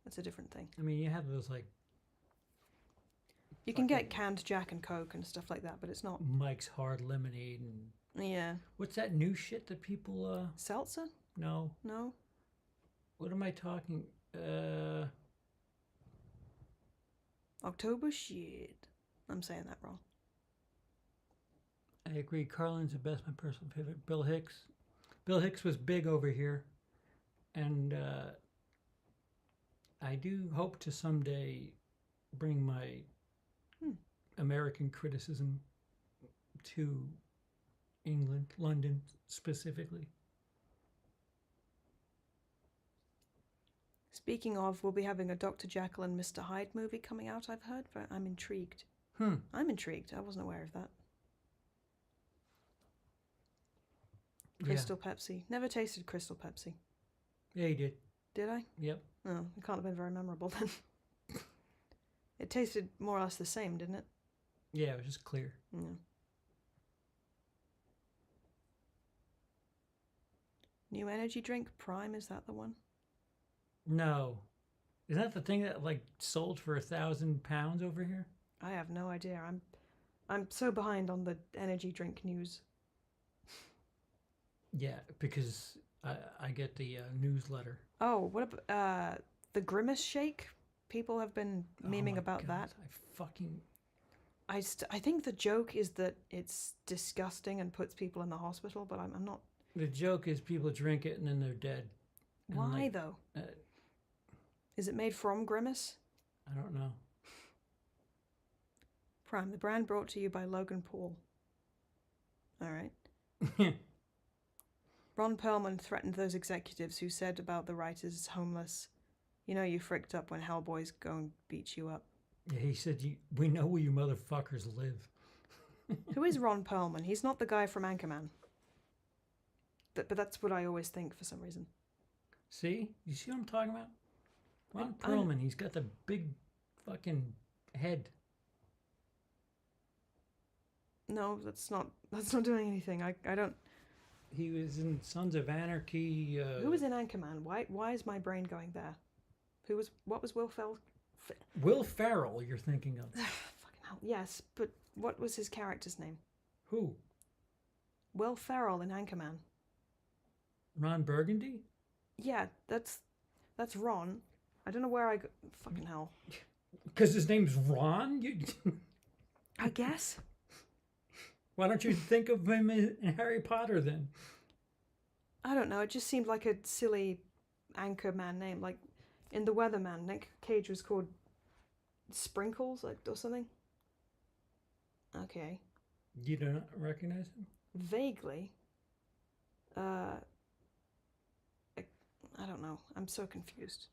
That's a different thing. I mean, you have those like... You can get canned Jack and Coke and stuff like that, but it's not... Mike's Hard Lemonade and... Yeah. What's that new shit that people... Seltzer? No. No? What am I talking... October shit. I'm saying that wrong. I agree. Carlin's the best, my personal favorite. Bill Hicks. Bill Hicks was big over here. And I do hope to someday bring my American criticism to England, London specifically. Speaking of, we'll be having a Dr. Jekyll and Mr. Hyde movie coming out, I've heard. But I'm intrigued. I'm intrigued. I wasn't aware of that. Crystal Pepsi. Never tasted Crystal Pepsi. Yeah, you did. Did I? Yep. Oh, it can't have been very memorable then. It tasted more or less the same, didn't it? Yeah, it was just clear. Yeah. New energy drink, Prime, is that the one? No. Is that the thing that like sold for £1,000 over here? I have no idea. I'm so behind on the energy drink news. Yeah, because I get the newsletter. Oh, what about the Grimace Shake? People have been memeing about that. I think the joke is that it's disgusting and puts people in the hospital, but I'm not... The joke is people drink it and then they're dead. And why, though? Is it made from Grimace? I don't know. Prime, the brand brought to you by Logan Paul. All right. Ron Perlman threatened those executives who said about the writers homeless, you know you fricked up when Hellboys go and beat you up. Yeah, he said, we know where you motherfuckers live. Who is Ron Perlman? He's not the guy from Anchorman. But that's what I always think for some reason. See? You see what I'm talking about? Ron Perlman, he's got the big fucking head. No, that's not doing anything. I don't... He was in Sons of Anarchy. Who was in Anchorman? Why is my brain going there? What was Will Ferrell? Will Ferrell, you're thinking of. Fucking hell. Yes, but what was his character's name? Who? Will Ferrell in Anchorman. Ron Burgundy? Yeah, that's Ron. I don't know where I got... Fucking hell. Because his name's Ron? I guess. Why don't you think of him in Harry Potter then? I don't know. It just seemed like a silly Anchorman name. Like in The Weatherman, Nick Cage was called Sprinkles or something. Okay. You don't recognize him? Vaguely. I don't know. I'm so confused.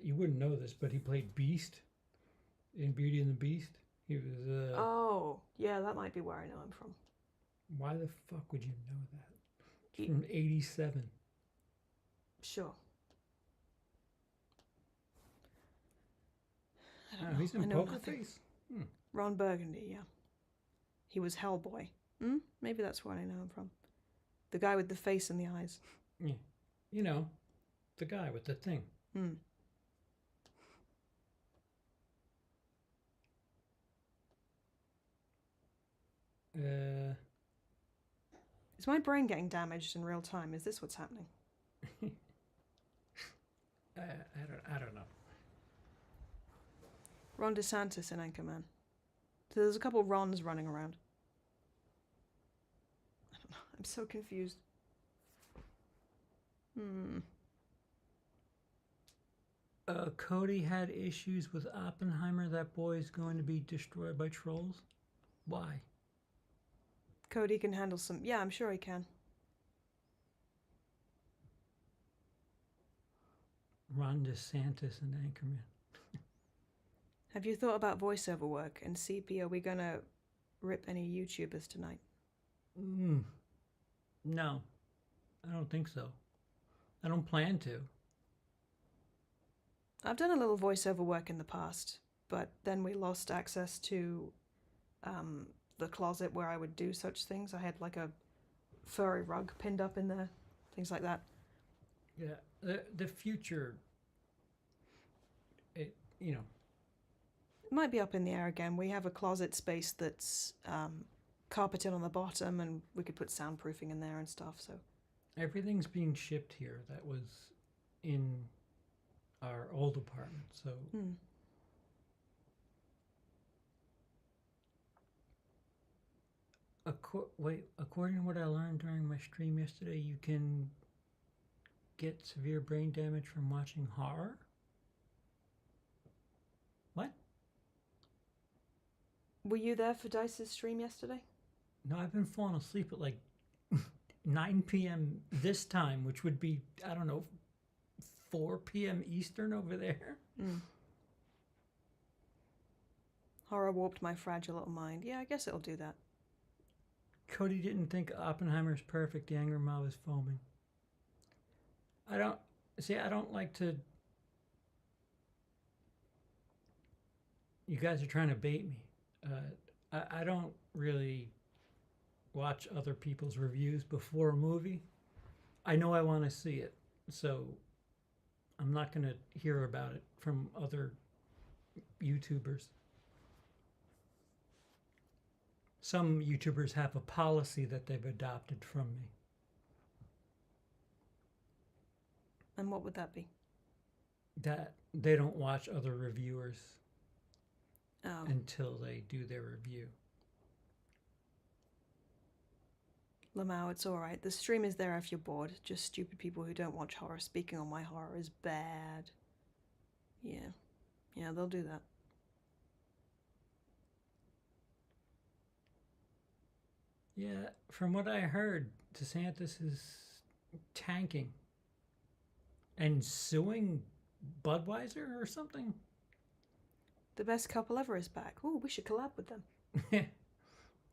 You wouldn't know this, but he played Beast in Beauty and the Beast. He was... Oh, yeah, that might be where I know him from. Why the fuck would you know that? It's from 87. Sure. I don't Oh, know. he's in Poker Face? Ron Burgundy, yeah. He was Hellboy. Maybe that's where I know him from. The guy with the face and the eyes. Yeah. You know, the guy with the thing. Is my brain getting damaged in real time? Is this what's happening? I don't know. Ron DeSantis in Anchorman. So there's a couple Rons running around. I don't know. I'm so confused. Cody had issues with Oppenheimer. That boy is going to be destroyed by trolls. Why? Cody can handle some... Yeah, I'm sure he can. Ron DeSantis and Anchorman. Have you thought about voiceover work? And CP, are we going to rip any YouTubers tonight? No. I don't think so. I don't plan to. I've done a little voiceover work in the past, but then we lost access to the closet where I would do such things. I had like a furry rug pinned up in there, things like that. Yeah, the future, it It might be up in the air again. We have a closet space that's carpeted on the bottom, and we could put soundproofing in there and stuff, so... Everything's being shipped here that was in our old apartment, so... According to what I learned during my stream yesterday, you can get severe brain damage from watching horror? What? Were you there for Dice's stream yesterday? No, I've been falling asleep at like 9 p.m. this time, which would be, I don't know, 4 p.m. Eastern over there. Horror warped my fragile little mind. Yeah, I guess it'll do that. Cody didn't think Oppenheimer's perfect. The anger mob is foaming. I don't like to... You guys are trying to bait me. I don't really watch other people's reviews before a movie. I know I want to see it, so I'm not going to hear about it from other YouTubers. Some YouTubers have a policy that they've adopted from me. And what would that be? That they don't watch other reviewers Oh. until they do their review. Lamau, it's alright. The stream is there if you're bored. Just stupid people who don't watch horror speaking on my horror is bad. Yeah. Yeah, they'll do that. Yeah, from what I heard, DeSantis is tanking and suing Budweiser or something. The best couple ever is back. Ooh, we should collab with them.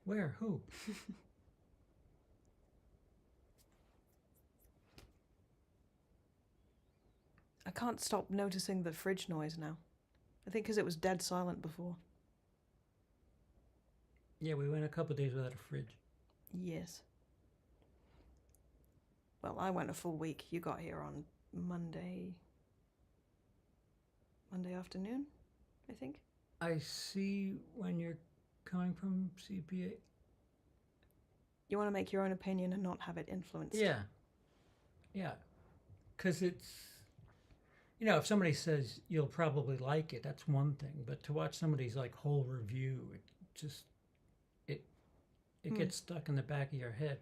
Where? Who? I can't stop noticing the fridge noise now. I think because it was dead silent before. Yeah, we went a couple days without a fridge. Yes. Well, I went a full week. You got here on Monday afternoon, I think. I see when you're coming from CPA. You want to make your own opinion and not have it influenced. Yeah. Yeah. Because it's, if somebody says you'll probably like it, that's one thing. But to watch somebody's like whole review, it gets stuck in the back of your head.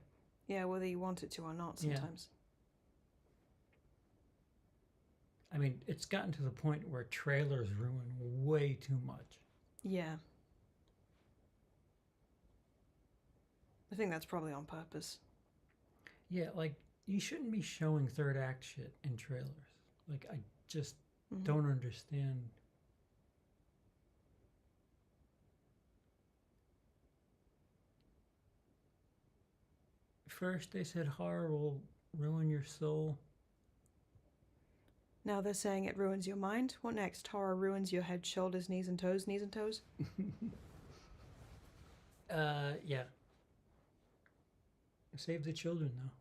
Yeah, whether you want it to or not sometimes. Yeah. I mean, it's gotten to the point where trailers ruin way too much. Yeah. I think that's probably on purpose. Yeah, like, you shouldn't be showing third act shit in trailers. Like, I just don't understand. First, they said horror will ruin your soul. Now they're saying it ruins your mind. What next? Horror ruins your head, shoulders, knees and toes, knees and toes? Yeah. Save the children, though.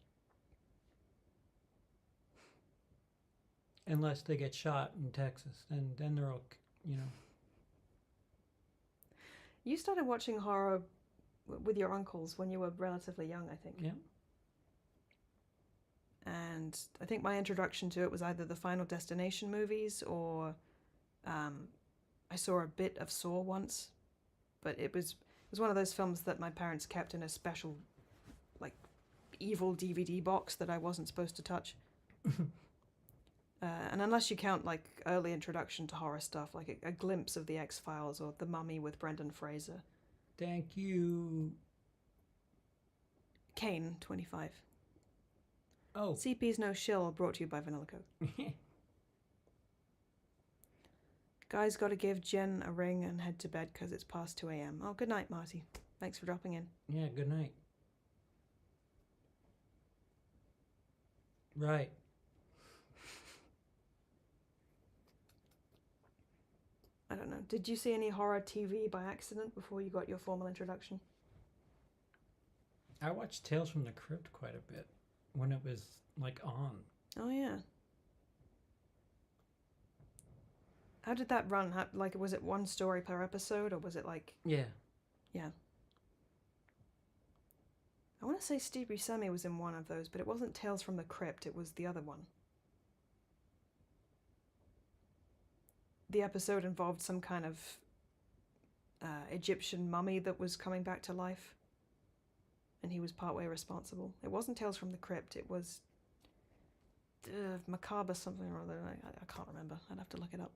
Unless they get shot in Texas, then they're okay, You started watching horror with your uncles when you were relatively young, I think. Yeah. And I think my introduction to it was either the Final Destination movies or I saw a bit of Saw once, but it was one of those films that my parents kept in a special, like, evil DVD box that I wasn't supposed to touch. And unless you count, like, early introduction to horror stuff, like a glimpse of The X-Files or The Mummy with Brendan Fraser. Thank you. Kane, 25. Oh. CP's No Shill, brought to you by Vanilla Coke. Guys, gotta give Jen a ring and head to bed because it's past 2 a.m. Oh, good night, Marty. Thanks for dropping in. Yeah, good night. Right. I don't know. Did you see any horror TV by accident before you got your formal introduction? I watched Tales from the Crypt quite a bit when it was, like, on. Oh, yeah. How did that run? Like, was it one story per episode, or was it like... Yeah. Yeah. I want to say Steve Buscemi was in one of those, but it wasn't Tales from the Crypt, it was the other one. The episode involved some kind of Egyptian mummy that was coming back to life, and he was partway responsible. It wasn't Tales from the Crypt, it was Macabre something or other. I can't remember. I'd have to look it up.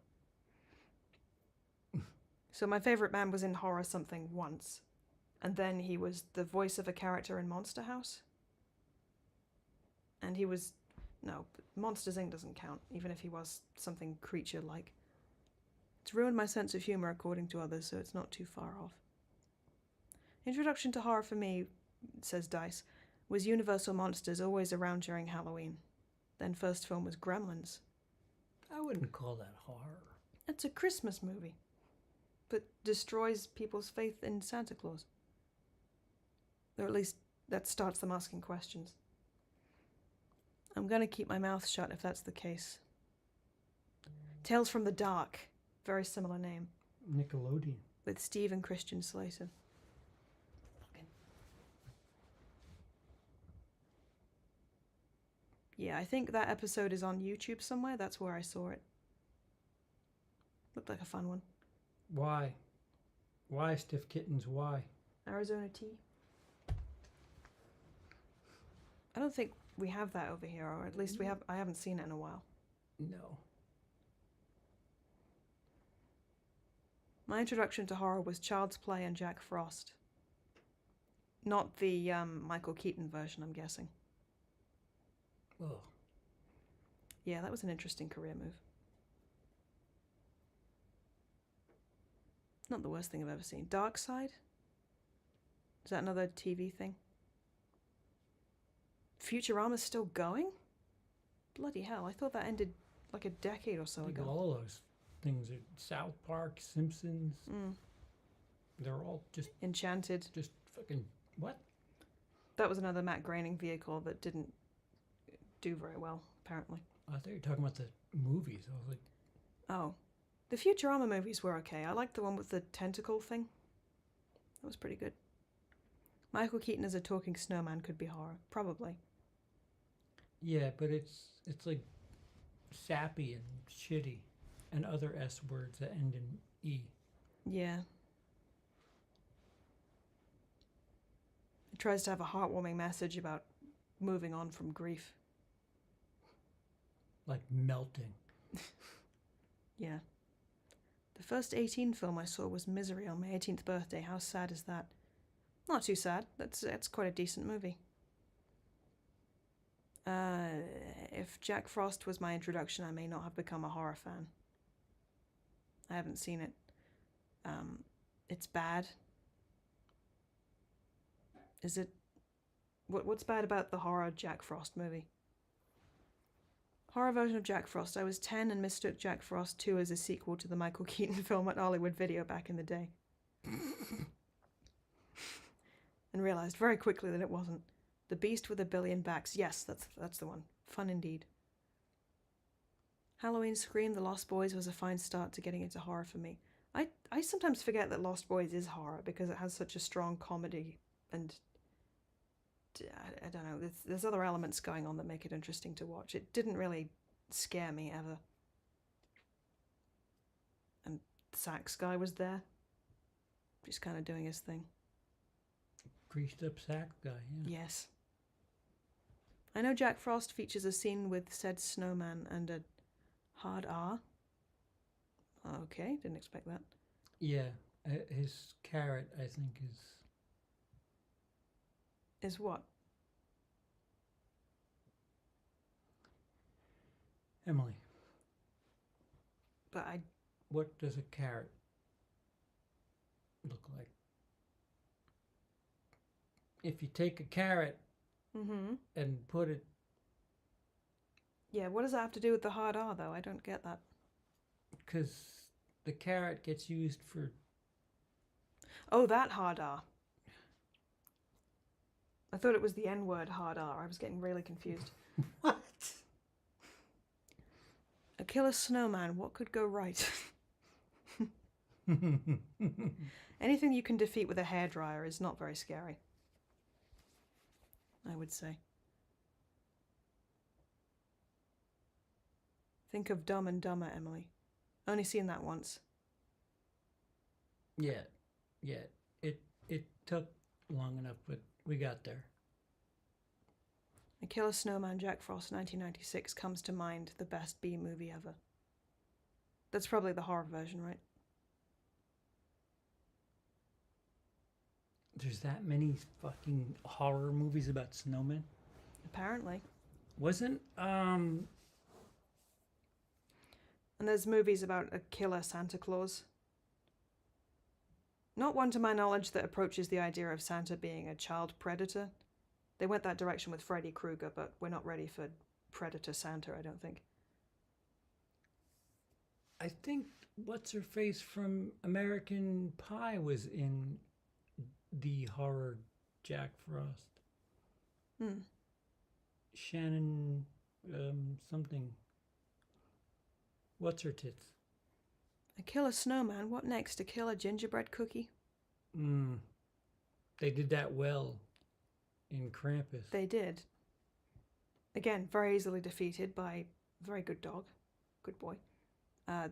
So my favourite man was in Horror Something once, and then he was the voice of a character in Monster House. And he was... No, Monsters, Inc. doesn't count, even if he was something creature-like. It's ruined my sense of humour according to others, so it's not too far off. Introduction to horror for me, says Dice, was Universal Monsters, always around during Halloween. Then first film was Gremlins. I wouldn't call that horror. It's a Christmas movie, but destroys people's faith in Santa Claus. Or at least that starts them asking questions. I'm gonna keep my mouth shut if that's the case. Tales from the Dark, very similar name, Nickelodeon. with Steve and Christian Slater. Yeah, I think that episode is on YouTube somewhere. That's where I saw it. Looked like a fun one. Why? Why, Stiff Kittens, why? Arizona tea. I don't think we have that over here, or at least we have. I haven't seen it in a while. No. My introduction to horror was Child's Play and Jack Frost. Not the Michael Keaton version, I'm guessing. Oh. Yeah, that was an interesting career move. Not the worst thing I've ever seen. Dark Side? Is that another TV thing? Futurama's still going? Bloody hell, I thought that ended like a decade or so I think ago. all those things are South Park, Simpsons. They're all just Enchanted. just fucking what? That was another Matt Groening vehicle that didn't do very well, apparently. I thought you were talking about the movies. I was like, Oh. The Futurama movies were okay. I liked the one with the tentacle thing. That was pretty good. Michael Keaton as a talking snowman could be horror. Probably. yeah, but it's like sappy and shitty, and other S words that end in E. Yeah. It tries to have a heartwarming message about moving on from grief. Like melting. Yeah. The first 18 film I saw was Misery on my 18th birthday. How sad is that? Not too sad. That's quite a decent movie. If Jack Frost was my introduction, I may not have become a horror fan. I haven't seen it. It's bad. Is it... What's bad about the horror Jack Frost movie? Horror version of Jack Frost. I was 10 and mistook Jack Frost 2 as a sequel to the Michael Keaton film at Hollywood Video back in the day. And realised very quickly that it wasn't. The Beast with a Billion Backs. Yes, that's the one. Fun indeed. Halloween Scream, The Lost Boys was a fine start to getting into horror for me. I sometimes forget that Lost Boys is horror because it has such a strong comedy and I don't know. There's other elements going on that make it interesting to watch. It didn't really scare me ever. And the sax guy was there, just kind of doing his thing. Greased up sack guy, yeah. Yes. I know Jack Frost features a scene with said snowman and a hard R. Okay, didn't expect that. Yeah, his carrot, I think, is... Is what? Emily. But What does a carrot look like? If you take a carrot and put it... Yeah, what does that have to do with the hard R, though? I don't get that. Because the carrot gets used for... Oh, that hard R. I thought it was the N-word hard R. I was getting really confused. What? A killer snowman, what could go right? Anything you can defeat with a hairdryer is not very scary, I would say. Think of Dumb and Dumber, Emily. Only seen that once. Yeah. It took long enough, but we got there. A Killer Snowman, Jack Frost, 1996 comes to mind, the best B movie ever. That's probably the horror version, right? There's that many fucking horror movies about snowmen? Apparently. Wasn't, And there's movies about a killer Santa Claus. Not one to my knowledge that approaches the idea of Santa being a child predator. They went that direction with Freddy Krueger, but we're not ready for Predator Santa, I don't think. I think what's-her-face from American Pie was in the horror Jack Frost. Shannon something. What's her tits? A killer snowman, what next? A killer gingerbread cookie? They did that well in Krampus. They did. Again, very easily defeated by a very good dog. Good boy.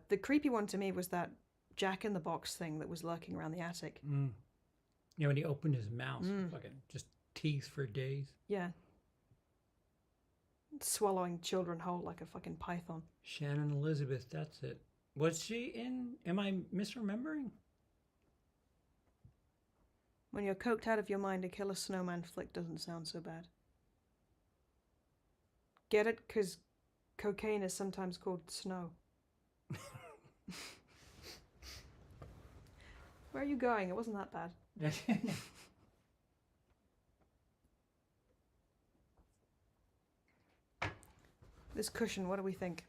The creepy one to me was that Jack-in-the-Box thing that was lurking around the attic. Yeah, when he opened his mouth, fucking just teeth for days. Yeah. Swallowing children whole like a fucking python. Shannon Elizabeth, that's it. Was she in? Am I misremembering? When you're coked out of your mind, a killer snowman flick doesn't sound so bad. Get it? Because cocaine is sometimes called snow. Where are you going? It wasn't that bad. This cushion, what do we think?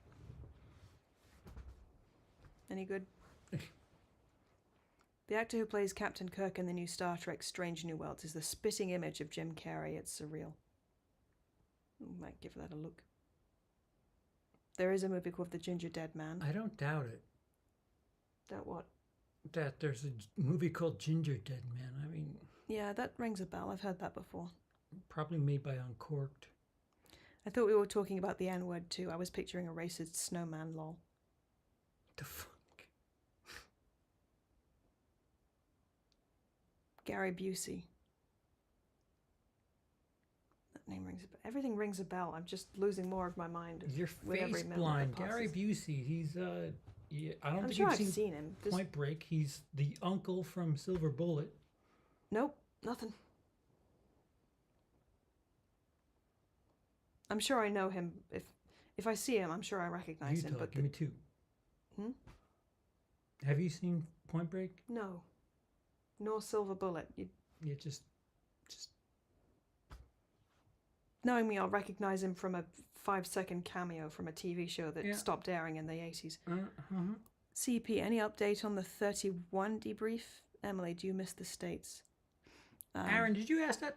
Any good? The actor who plays Captain Kirk in the new Star Trek Strange New Worlds is the spitting image of Jim Carrey. It's surreal. Might give that a look. There is a movie called The Ginger Dead Man. I don't doubt it. That what? That there's a movie called Ginger Dead Man. I mean... Yeah, that rings a bell. I've heard that before. Probably made by Uncorked. I thought we were talking about the N-word too. I was picturing a racist snowman, lol. The fuck? Gary Busey. That name rings a bell. Everything rings a bell. I'm just losing more of my mind. You're face blind. Gary Busey. He's yeah, I don't I'm think sure you've I've seen him. Point Break. He's the uncle from Silver Bullet. Nope, nothing. I'm sure I know him. If I see him, I'm sure I recognize him. But give me two. Have you seen Point Break? No. Nor Silver Bullet. Yeah, just knowing me, I'll recognize him from a 5-second cameo from a TV show that stopped airing in the 80s. CP, any update on the 31 debrief? Emily, do you miss the States? Aaron, did you ask that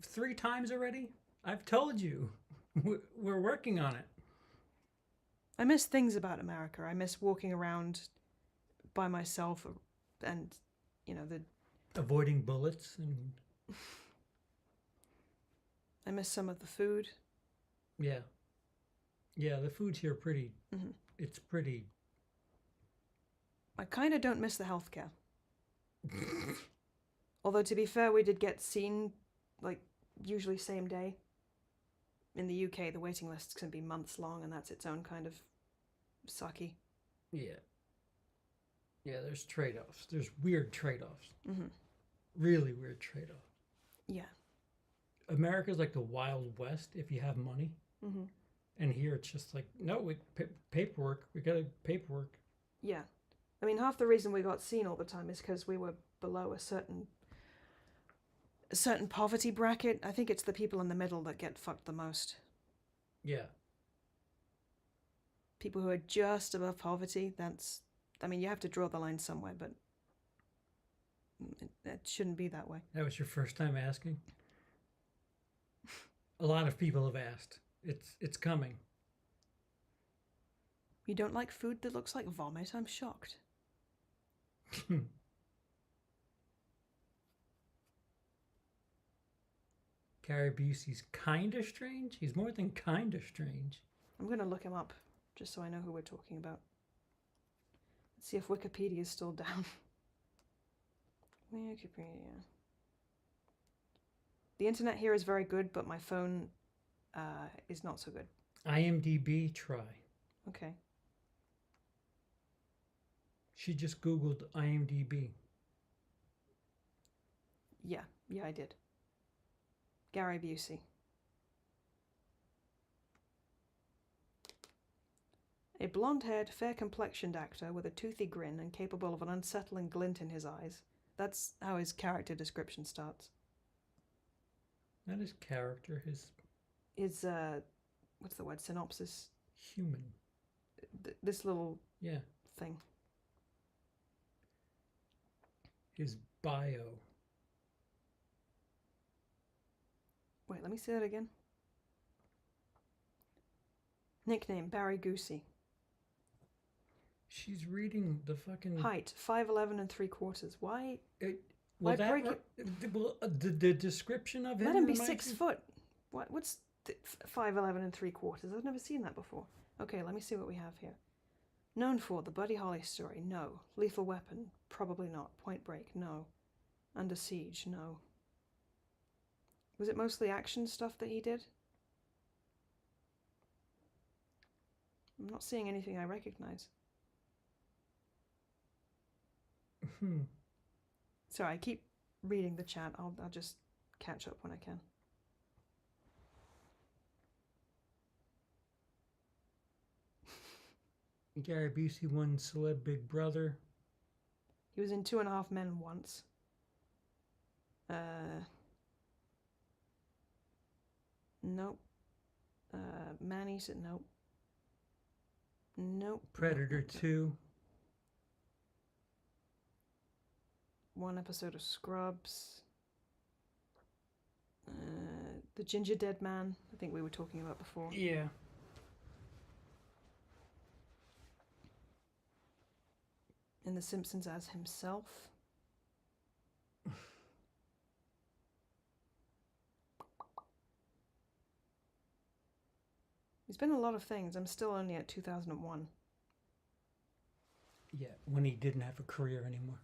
3 times already? I've told you. We're working on it. I miss things about America. I miss walking around by myself, and the Avoiding bullets and I miss some of the food. yeah, the food's here pretty. Mm-hmm. It's pretty. I kind of don't miss the healthcare. Although to be fair, we did get seen like usually same day. In the UK, the waiting lists can be months long, and that's its own kind of sucky. Yeah. Yeah, there's trade-offs. There's weird trade-offs. Mm-hmm. Really weird trade-offs. Yeah. America's like the Wild West if you have money. Mm-hmm. And here it's just like, no, paperwork. We got paperwork. Yeah. I mean, half the reason we got seen all the time is because we were below a certain poverty bracket. I think it's the people in the middle that get fucked the most. Yeah. People who are just above poverty, you have to draw the line somewhere, but it shouldn't be that way. That was your first time asking? A lot of people have asked. It's coming. You don't like food that looks like vomit? I'm shocked. Gary Busey's kinda strange? He's more than kinda strange. I'm going to look him up, just so I know who we're talking about. Let's see if Wikipedia is still down. Wikipedia. The internet here is very good, but my phone is not so good. IMDb, try. Okay. She just Googled IMDb. Yeah, I did. Gary Busey. A blonde-haired, fair-complexioned actor with a toothy grin and capable of an unsettling glint in his eyes. That's how his character description starts. Not his character, his... His, what's the word? Synopsis? Human. This little Yeah. thing. His bio. Wait, let me see that again. Nickname, Barry Goosey. She's reading the fucking... Height, 5'11 3/4. Why? Well, Why break it? The description of him... Let him be reminds 6 you- foot. What's 5'11 3/4? I've never seen that before. Okay, let me see what we have here. Known for the Buddy Holly story? No. Lethal Weapon? Probably not. Point Break? No. Under Siege? No. Was it mostly action stuff that he did? I'm not seeing anything I recognize. Sorry, I keep reading the chat. I'll just catch up when I can. Gary Busey won Celeb Big Brother. He was in 2.5 Men once. Nope. Man Eater, nope. Nope. Predator 2. One episode of Scrubs. The Ginger Dead Man, I think we were talking about before. Yeah. In The Simpsons as himself. He's been in a lot of things. I'm still only at 2001. Yeah, when he didn't have a career anymore.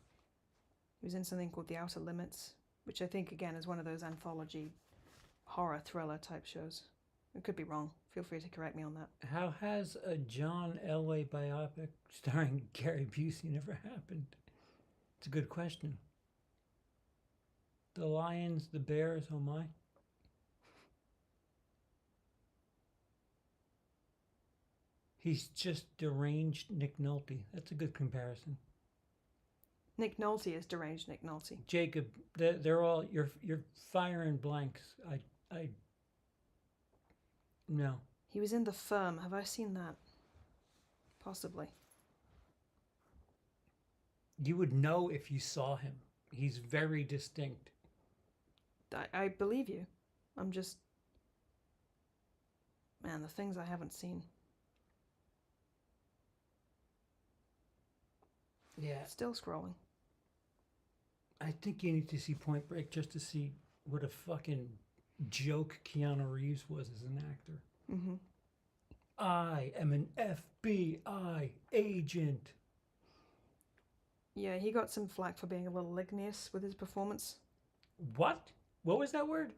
He was in something called The Outer Limits, which I think, again, is one of those anthology horror thriller type shows. I could be wrong. Feel free to correct me on that. How has a John Elway biopic starring Gary Busey never happened? It's a good question. The Lions, the Bears, oh my. He's just deranged Nick Nolte. That's a good comparison. Nick Nolte is deranged Nick Nolte. Jacob, they're all you're firing blanks. I no. He was in The Firm. Have I seen that? Possibly. You would know if you saw him. He's very distinct. I believe you. I'm just... Man, the things I haven't seen. Yeah. Still scrolling. I think you need to see Point Break just to see what a fucking joke Keanu Reeves was as an actor. Mm-hmm. I am an FBI agent. Yeah, he got some flack for being a little ligneous with his performance. What? What was that word?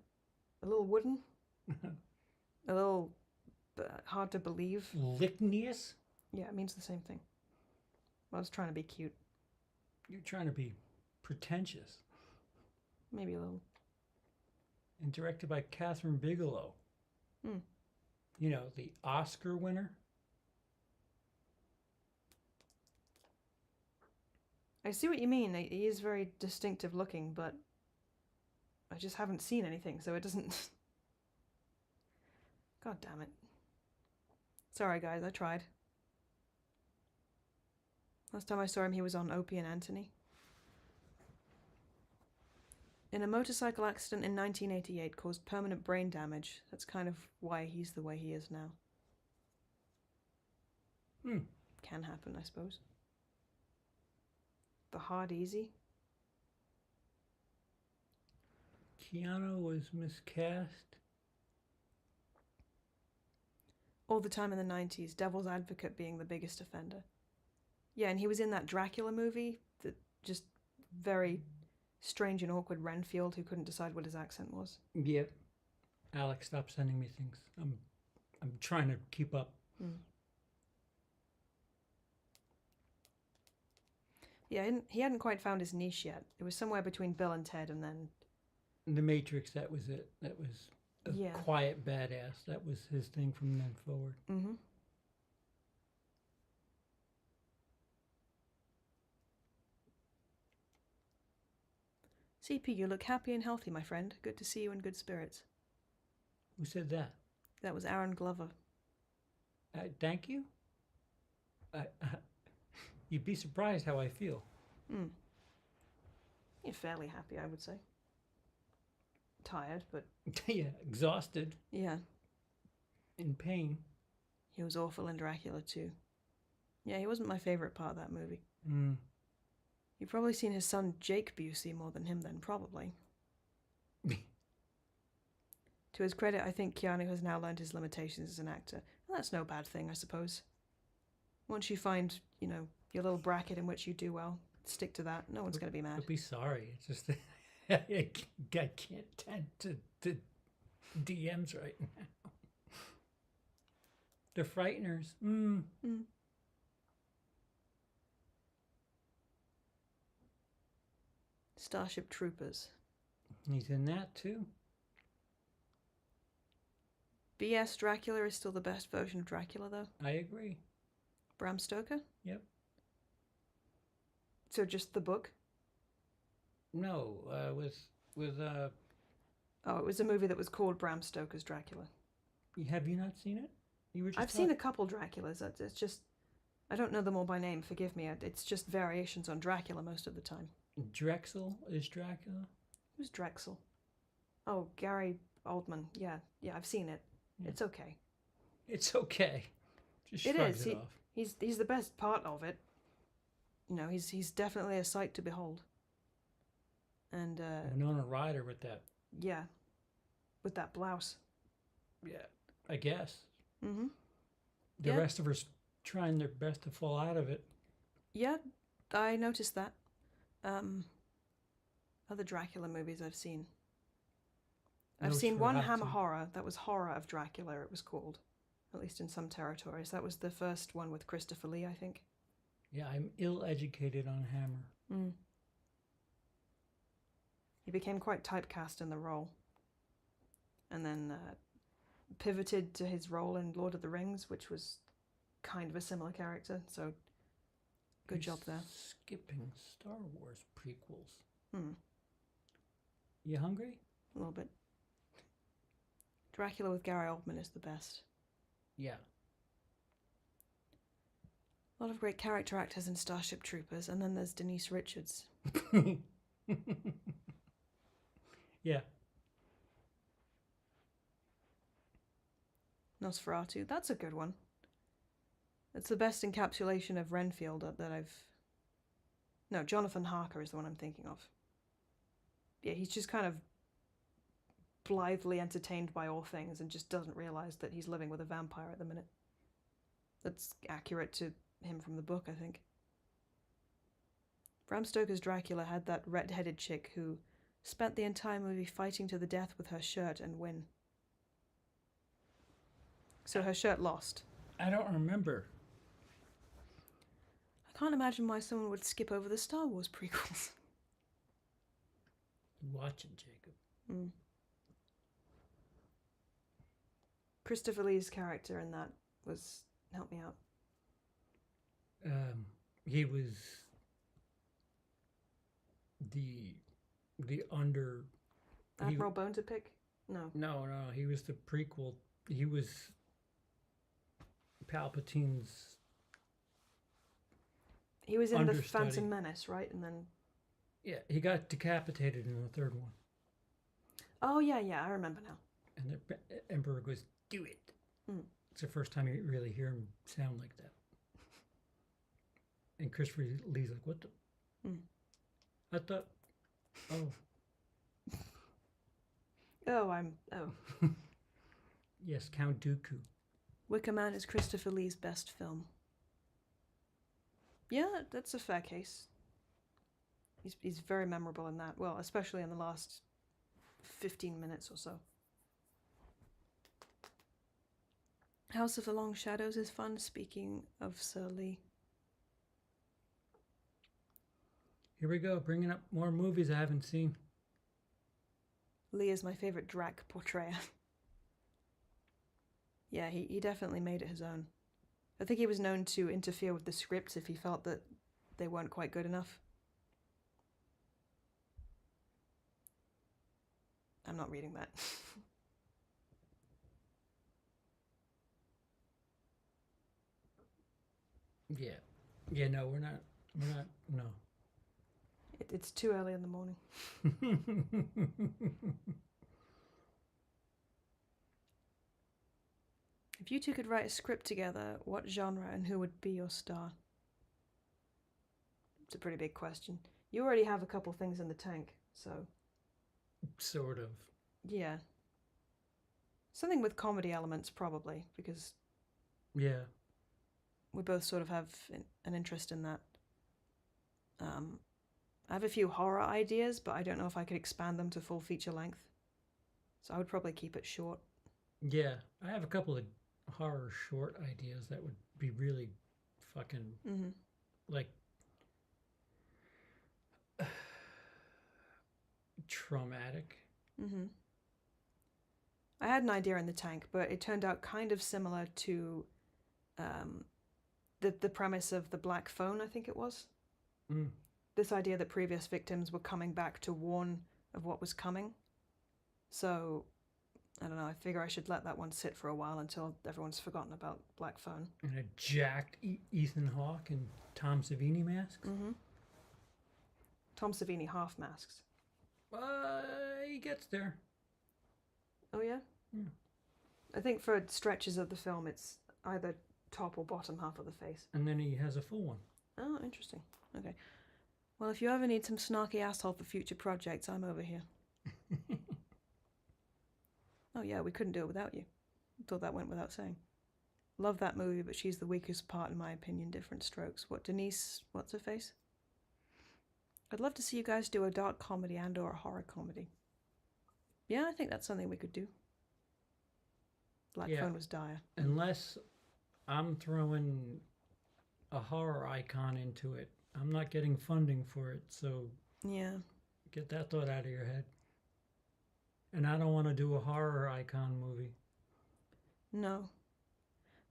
A little wooden. A little hard to believe. Ligneous? Yeah, it means the same thing. I was trying to be cute. You're trying to be pretentious. Maybe a little. And directed by Catherine Bigelow. Hmm. You know, the Oscar winner. I see what you mean. He is very distinctive looking, but I just haven't seen anything, so it doesn't... God damn it. Sorry, guys, I tried. Last time I saw him, he was on Opie and Anthony. In a motorcycle accident in 1988 caused permanent brain damage. That's kind of why he's the way he is now. Can happen, I suppose. The Hard Easy. Keanu was miscast. All the time in the 90s, Devil's Advocate being the biggest offender. Yeah, and he was in that Dracula movie, that just very strange and awkward Renfield who couldn't decide what his accent was. Yep. Alex, stop sending me things. I'm trying to keep up. Yeah, he hadn't quite found his niche yet. It was somewhere between Bill and Ted, and then... The Matrix, that was it. That was a quiet badass. That was his thing from then forward. Mm-hmm. CP, you look happy and healthy, my friend. Good to see you in good spirits. Who said that? That was Aaron Glover. Thank you. You'd be surprised how I feel. You're fairly happy, I would say. Tired, but... Yeah, exhausted. Yeah. In pain. He was awful in Dracula, too. Yeah, he wasn't my favourite part of that movie. You've probably seen his son Jake Busey more than him then, probably. To his credit, I think Keanu has now learned his limitations as an actor. And that's no bad thing, I suppose. Once you find, you know, your little bracket in which you do well, stick to that. No one's going to be mad. Don't be sorry. It's just that I can't tend to DMs right now. They're frighteners. Starship Troopers. He's in that too. BS Dracula is still the best version of Dracula, though. I agree. Bram Stoker? Yep. So just the book? No, with Oh, it was a movie that was called Bram Stoker's Dracula. Have you not seen it? You were just I've seen a couple Draculas. It's just... I don't know them all by name, forgive me. It's just variations on Dracula most of the time. Drexel is Dracula? Who's Drexel? Oh, Gary Oldman. Yeah, I've seen it. Yeah. It's okay. It's okay. Just it shrugs is. it off. He's the best part of it. You know, he's definitely a sight to behold. And Winona Ryder with that. Yeah, with that blouse. Yeah, I guess. Mm-hmm. The rest of her's trying their best to fall out of it. Yeah, I noticed that. Other Dracula movies I've seen. I've seen one Hammer Horror. That was Horror of Dracula, it was called. At least in some territories. That was the first one with Christopher Lee, I think. Yeah, I'm ill-educated on Hammer. He became quite typecast in the role. And then pivoted to his role in Lord of the Rings, which was kind of a similar character. So, good job there. Skipping Star Wars prequels. You hungry? A little bit. Dracula with Gary Oldman is the best. Yeah. A lot of great character actors in Starship Troopers, and then there's Denise Richards. Yeah. Nosferatu, that's a good one. It's the best encapsulation of Renfield that I've No, Jonathan Harker is the one I'm thinking of. Yeah, he's just kind of blithely entertained by all things and just doesn't realize that he's living with a vampire at the minute. That's accurate to him from the book, I think. Bram Stoker's Dracula had that red-headed chick who spent the entire movie fighting to the death with her shirt and win. So her shirt lost. I don't remember. I can't imagine why someone would skip over the Star Wars prequels. Watch it, Jacob. Christopher Lee's character in that was... Help me out. He was the under... Admiral Bone to Pick? No. No, he was the prequel. He was Palpatine's... He was in understudy. The Phantom Menace, right? And then... Yeah, he got decapitated in the third one. Oh, yeah, I remember now. And the Emperor goes, do it. It's the first time you really hear him sound like that. And Christopher Lee's like, what the? I thought, Oh. Yes, Count Dooku. Wicker Man is Christopher Lee's best film. Yeah, that's a fair case. He's very memorable in that. Well, especially in the last 15 minutes or so. House of the Long Shadows is fun, speaking of Sir Lee. Here we go, bringing up more movies I haven't seen. Lee is my favorite Drac portrayer. Yeah, he definitely made it his own. I think he was known to interfere with the scripts if he felt that they weren't quite good enough. I'm not reading that. Yeah, no, we're not, no. It's too early in the morning. If you two could write a script together, what genre and who would be your star? It's a pretty big question. You already have a couple things in the tank, so... Sort of. Yeah. Something with comedy elements, probably, because... Yeah. We both sort of have an interest in that. I have a few horror ideas, but I don't know if I could expand them to full feature length. So I would probably keep it short. Yeah, I have a couple of horror short ideas that would be really fucking like traumatic. I had an idea in the tank, but it turned out kind of similar to the premise of The Black Phone, I think it was. This idea that previous victims were coming back to warn of what was coming. So, I don't know, I figure I should let that one sit for a while until everyone's forgotten about Black Phone. And a jacked Ethan Hawke and Tom Savini masks? Tom Savini half masks. He gets there. Oh, yeah? Yeah. I think for stretches of the film, it's either top or bottom half of the face. And then he has a full one. Oh, interesting. Okay. Well, if you ever need some snarky asshole for future projects, I'm over here. Oh, yeah, we couldn't do it without you. Thought that went without saying. Love that movie, but she's the weakest part in my opinion. Different strokes. What, Denise, what's her face? I'd love to see you guys do a dark comedy and or a horror comedy. Yeah, I think that's something we could do. Black Phone was dire. Unless I'm throwing a horror icon into it. I'm not getting funding for it, so yeah, get that thought out of your head. And I don't want to do a horror icon movie. No.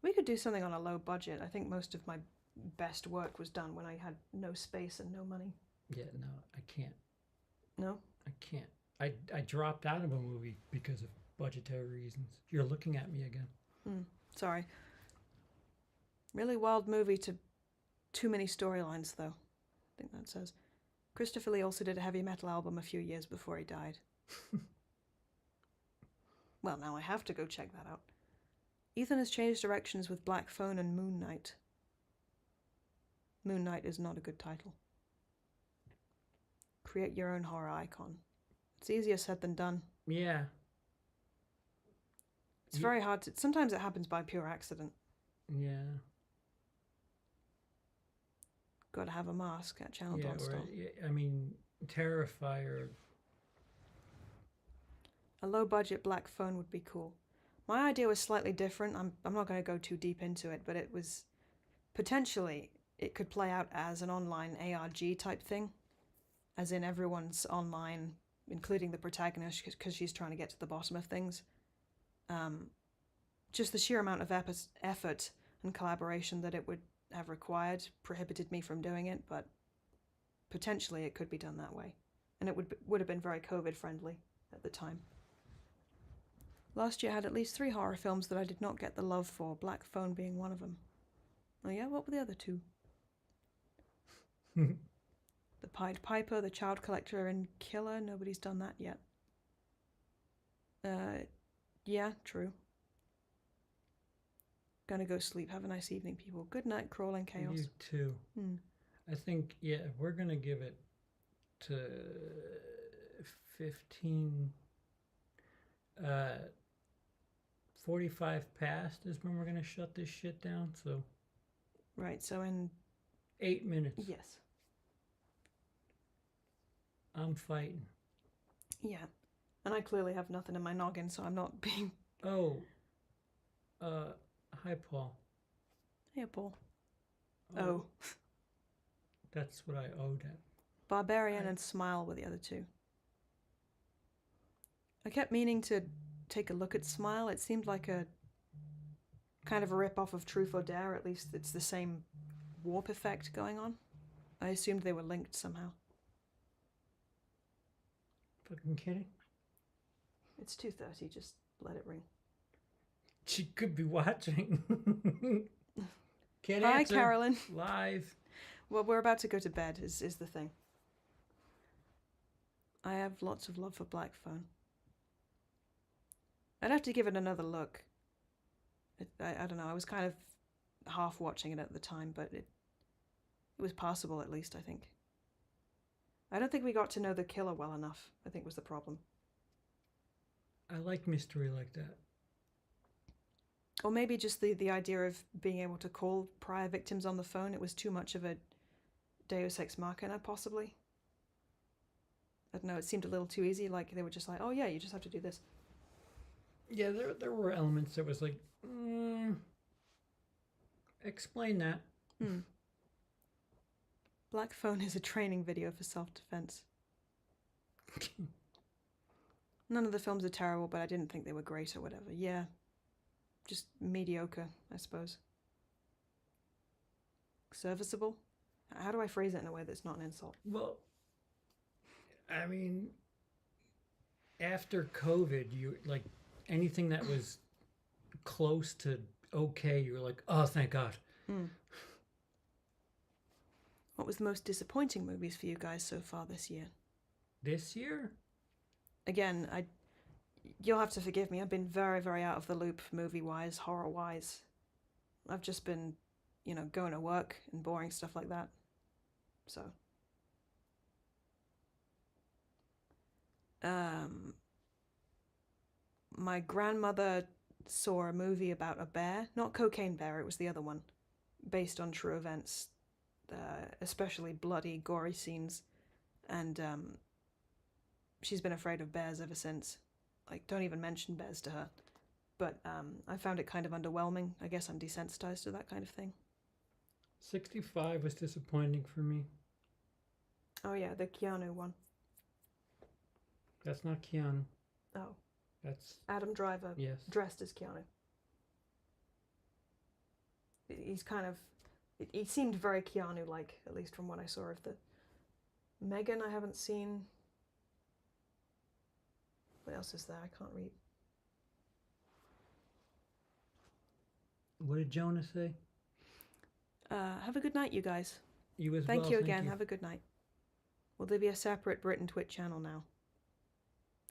We could do something on a low budget. I think most of my best work was done when I had no space and no money. Yeah, no, I can't. No? I can't. I dropped out of a movie because of budgetary reasons. You're looking at me again. Sorry. Really wild movie to too many storylines, though. I think that says. Christopher Lee also did a heavy metal album a few years before he died. Well, now I have to go check that out. Ethan has changed directions with Black Phone and Moon Knight. Moon Knight is not a good title. create your own horror icon. It's easier said than done. Yeah. It's very hard to... Sometimes it happens by pure accident. Yeah. Got to have a mask at Channel Yeah, Don't Stop. I mean, Terrifier. A low-budget black phone would be cool. My idea was slightly different. I'm not going to go too deep into it, but it was... Potentially, it could play out as an online ARG type thing. As in everyone's online, including the protagonist, because she's trying to get to the bottom of things. Just the sheer amount of effort and collaboration that it would have required prohibited me from doing it, but potentially it could be done that way. And it would have been very COVID friendly at the time. Last year I had at least 3 horror films that I did not get the love for, Black Phone being one of them. Oh yeah, what were the other 2? The Pied Piper, The Child Collector, and Killer. Nobody's done that yet. Yeah, true. Gonna go sleep. Have a nice evening, people. Good night, Crawling Chaos. You too. I think, yeah, we're going to give it to 15... 45 past is when we're going to shut this shit down, so... Right, so in... 8 minutes. Yes. I'm fighting. Yeah. And I clearly have nothing in my noggin, so I'm not being... Oh. Hi, Paul. Hey, Paul. Oh. That's what I owed at. Barbarian and Smile were the other 2. I kept meaning to take a look at Smile. It seemed like a kind of a rip-off of Truth or Dare. At least it's the same warp effect going on. I assumed they were linked somehow. Fucking kidding? It's 2:30. Just let it ring. She could be watching. Can't Hi, answer. Carolyn. Live. Well, we're about to go to bed, is the thing. I have lots of love for Black Phone. I'd have to give it another look. I don't know, I was kind of half watching it at the time, but it was passable at least, I think. I don't think we got to know the killer well enough, I think was the problem. I like mystery like that. Or maybe just the idea of being able to call prior victims on the phone. It was too much of a Deus Ex Machina, possibly. I don't know, it seemed a little too easy, like they were just like, oh yeah, you just have to do this. Yeah, there were elements that was like, explain that. Black Phone is a training video for self-defense. None of the films are terrible, but I didn't think they were great or whatever. Yeah, just mediocre, I suppose. Serviceable? How do I phrase it in a way that's not an insult? Well, I mean, after COVID, you like anything that was close to okay, you were like, oh, thank God. What was the most disappointing movies for you guys so far this year? This year? Again, you'll have to forgive me. I've been very, very out of the loop movie-wise, horror-wise. I've just been, going to work and boring stuff like that. So. My grandmother saw a movie about a bear. Not Cocaine Bear, it was the other one. Based on true events. Especially bloody, gory scenes. And she's been afraid of bears ever since. Like, don't even mention bears to her. But I found it kind of underwhelming. I guess I'm desensitized to that kind of thing. 65 was disappointing for me. Oh yeah, the Keanu one. That's not Keanu. Oh. That's Adam Driver. Yes. Dressed as Keanu. He's kind of... He seemed very Keanu-like, at least from what I saw of the... Megan I haven't seen. What else is there? I can't read. What did Jonah say? Have a good night, you guys. You as Thank well. you again. Have a good night. Will there be a separate Brit and Twit channel now?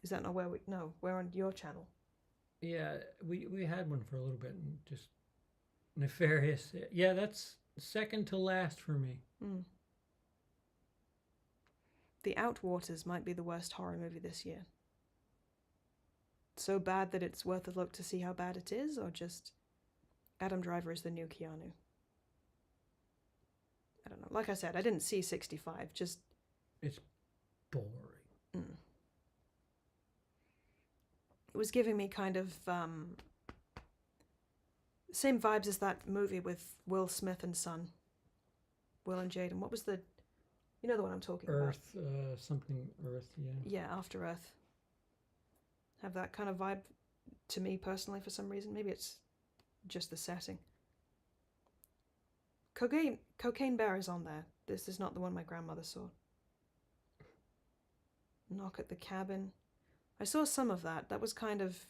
Is that not where we... No, we're on your channel. Yeah, we had one for a little bit and just... Nefarious. Yeah, that's second to last for me. The Outwaters might be the worst horror movie this year. So bad that it's worth a look to see how bad it is, or just Adam Driver is the new Keanu? I don't know. Like I said, I didn't see 65. Just It's boring. It was giving me kind of same vibes as that movie with Will Smith and son. Will and Jaden. What was the... You know the one I'm talking Earth, something Earth, yeah. Yeah, After Earth. Have that kind of vibe to me personally for some reason. Maybe it's just the setting. Cocaine Bear is on there. This is not the one my grandmother saw. Knock at the Cabin. I saw some of that. That was kind of...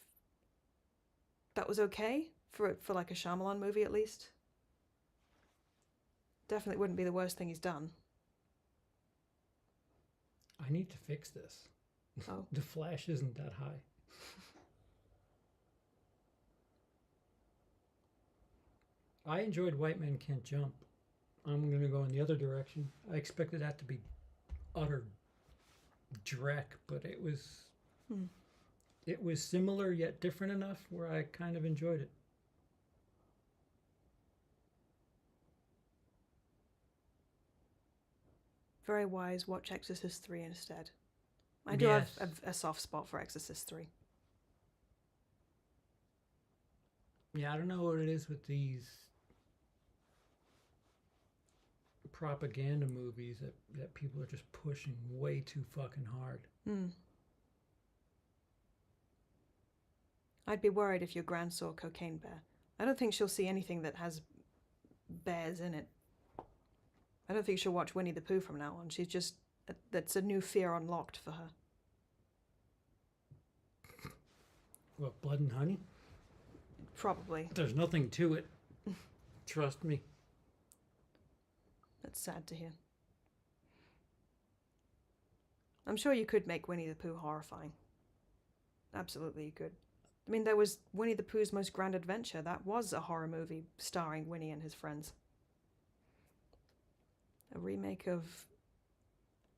That was okay for like a Shyamalan movie at least. Definitely wouldn't be the worst thing he's done. I need to fix this. Oh. The flash isn't that high. I enjoyed White Men Can't Jump. I'm going to go in the other direction. I expected that to be utter dreck, but it was it was similar yet different enough where I kind of enjoyed it. Very wise. Watch Exorcist 3 instead. I do have a soft spot for Exorcist 3. Yeah, I don't know what it is with these propaganda movies that people are just pushing way too fucking hard. I'd be worried if your gran saw Cocaine Bear. I don't think she'll see anything that has bears in it. I don't think she'll watch Winnie the Pooh from now on. She's just... That's a new fear unlocked for her. What, Blood and Honey? Probably. There's nothing to it. Trust me. That's sad to hear. I'm sure you could make Winnie the Pooh horrifying. Absolutely you could. I mean, there was Winnie the Pooh's Most Grand Adventure. That was a horror movie starring Winnie and his friends. A remake of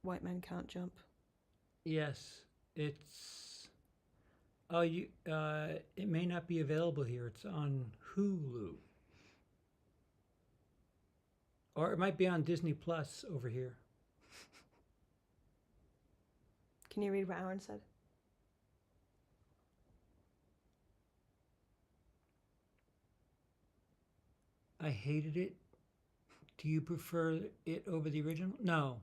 White Men Can't Jump. Yes, it's... Oh, it may not be available here. It's on Hulu. Or it might be on Disney Plus over here. Can you read what Aaron said? I hated it. Do you prefer it over the original? No.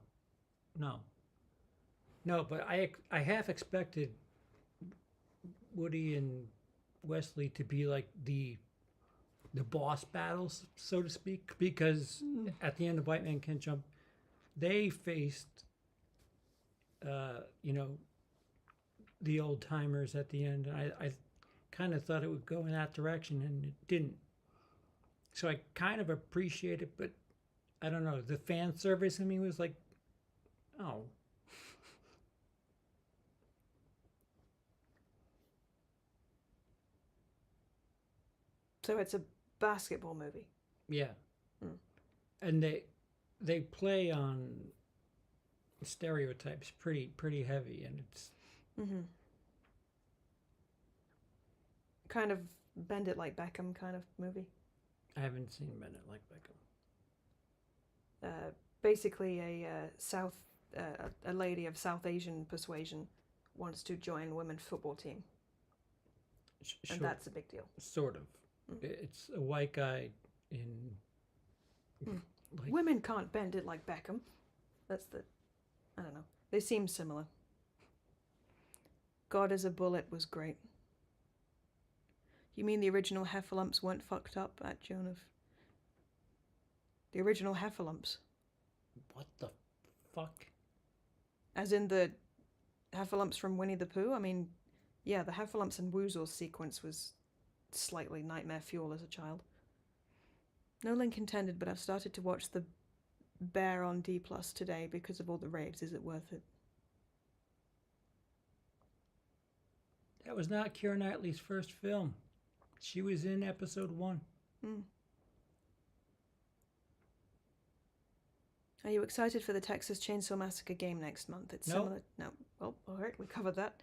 No, but I half expected Woody and Wesley to be like the boss battles, so to speak, because at the end of White Man Can't Jump, they faced, the old timers at the end. I kind of thought it would go in that direction, and it didn't. So I kind of appreciate it, but I don't know. The fan service in me was like, oh. So it's a basketball movie. Yeah. And they play on stereotypes pretty heavy, and it's kind of Bend It Like Beckham kind of movie. I haven't seen Bend It Like Beckham. Basically a lady of South Asian persuasion wants to join women's football team. And that's a big deal. Sort of. It's a white guy in... Women can't bend it like Beckham. That's the... I don't know. They seem similar. God as a Bullet was great. You mean the original Heffalumps weren't fucked up at Joan of... The original Heffalumps. What the fuck? As in the Heffalumps from Winnie the Pooh? I mean, yeah, the Heffalumps and Woozles sequence was slightly nightmare fuel as a child. No link intended, but I've started to watch The Bear on D+ today because of all the raves. Is it worth it? That was not Keira Knightley's first film. She was in episode 1. Are you excited for the Texas Chainsaw Massacre game next month? It's No. similar. No. Oh, all right. We covered that.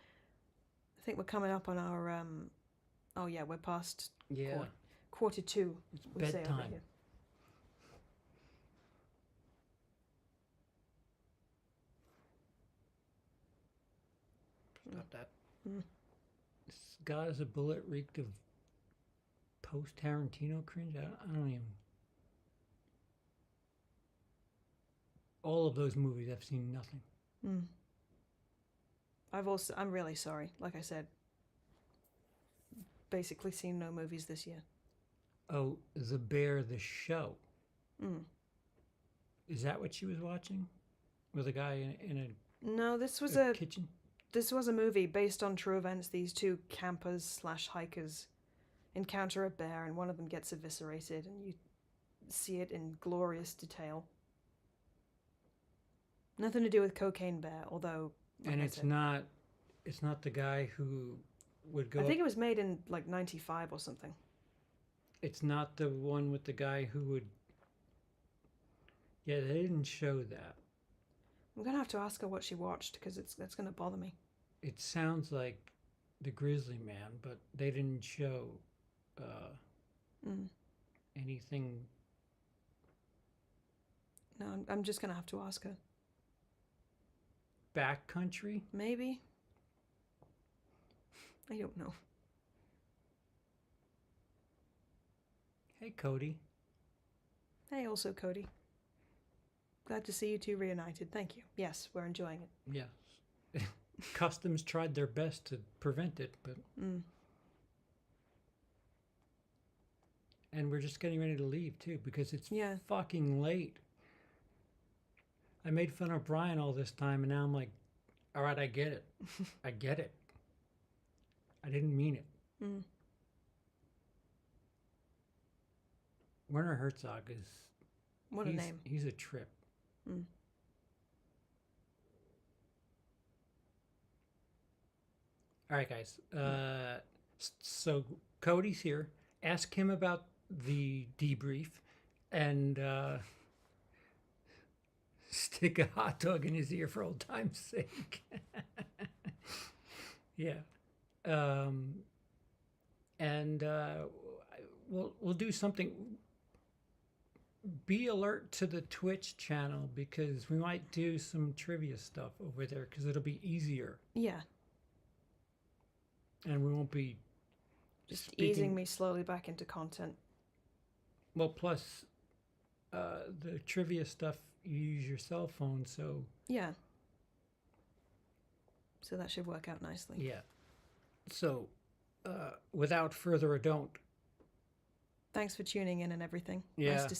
I think we're coming up on our. Oh yeah, we're past Yeah. quarter two. It's We say over bedtime. here. Stop that. Mm. This guy has a bullet reeked of post Tarantino cringe. I don't even. All of those movies, I've seen nothing. Mm. I'm really sorry. Like I said, basically seen no movies this year. Oh, The Bear, the show. Mm. Is that what she was watching? With a guy in No, this was a a kitchen? this was a movie based on true events. These two campers / hikers encounter a bear, and one of them gets eviscerated, and you see it in glorious detail. Nothing to do with Cocaine Bear, although. Like And I it's said, not the guy who would go. I think it was made in like '95 or something. It's not the one with the guy who would. Yeah, they didn't show that. I'm gonna have to ask her what she watched because that's gonna bother me. It sounds like the Grizzly Man, but they didn't show anything. No, I'm just gonna have to ask her. Backcountry? Maybe. I don't know. Hey, Cody. Hey, also Cody. Glad to see you two reunited. Thank you. Yes, we're enjoying it. Yes. Customs tried their best to prevent it, but. And we're just getting ready to leave, too, because it's fucking late. I made fun of Brian all this time, and now I'm like, all right, I get it. I get it. I didn't mean it. Werner Herzog is... What a name. He's a trip. All right, guys. So Cody's here. Ask him about the debrief and stick a hot dog in his ear for old time's sake. Yeah. And we'll do something. Be alert to the Twitch channel because we might do some trivia stuff over there because it'll be easier. Yeah. And we won't be just easing me slowly back into content. Well, plus the trivia stuff, you use your cell phone, so... Yeah. So that should work out nicely. Yeah. So, without further ado... Thanks for tuning in and everything. Yeah. Nice to see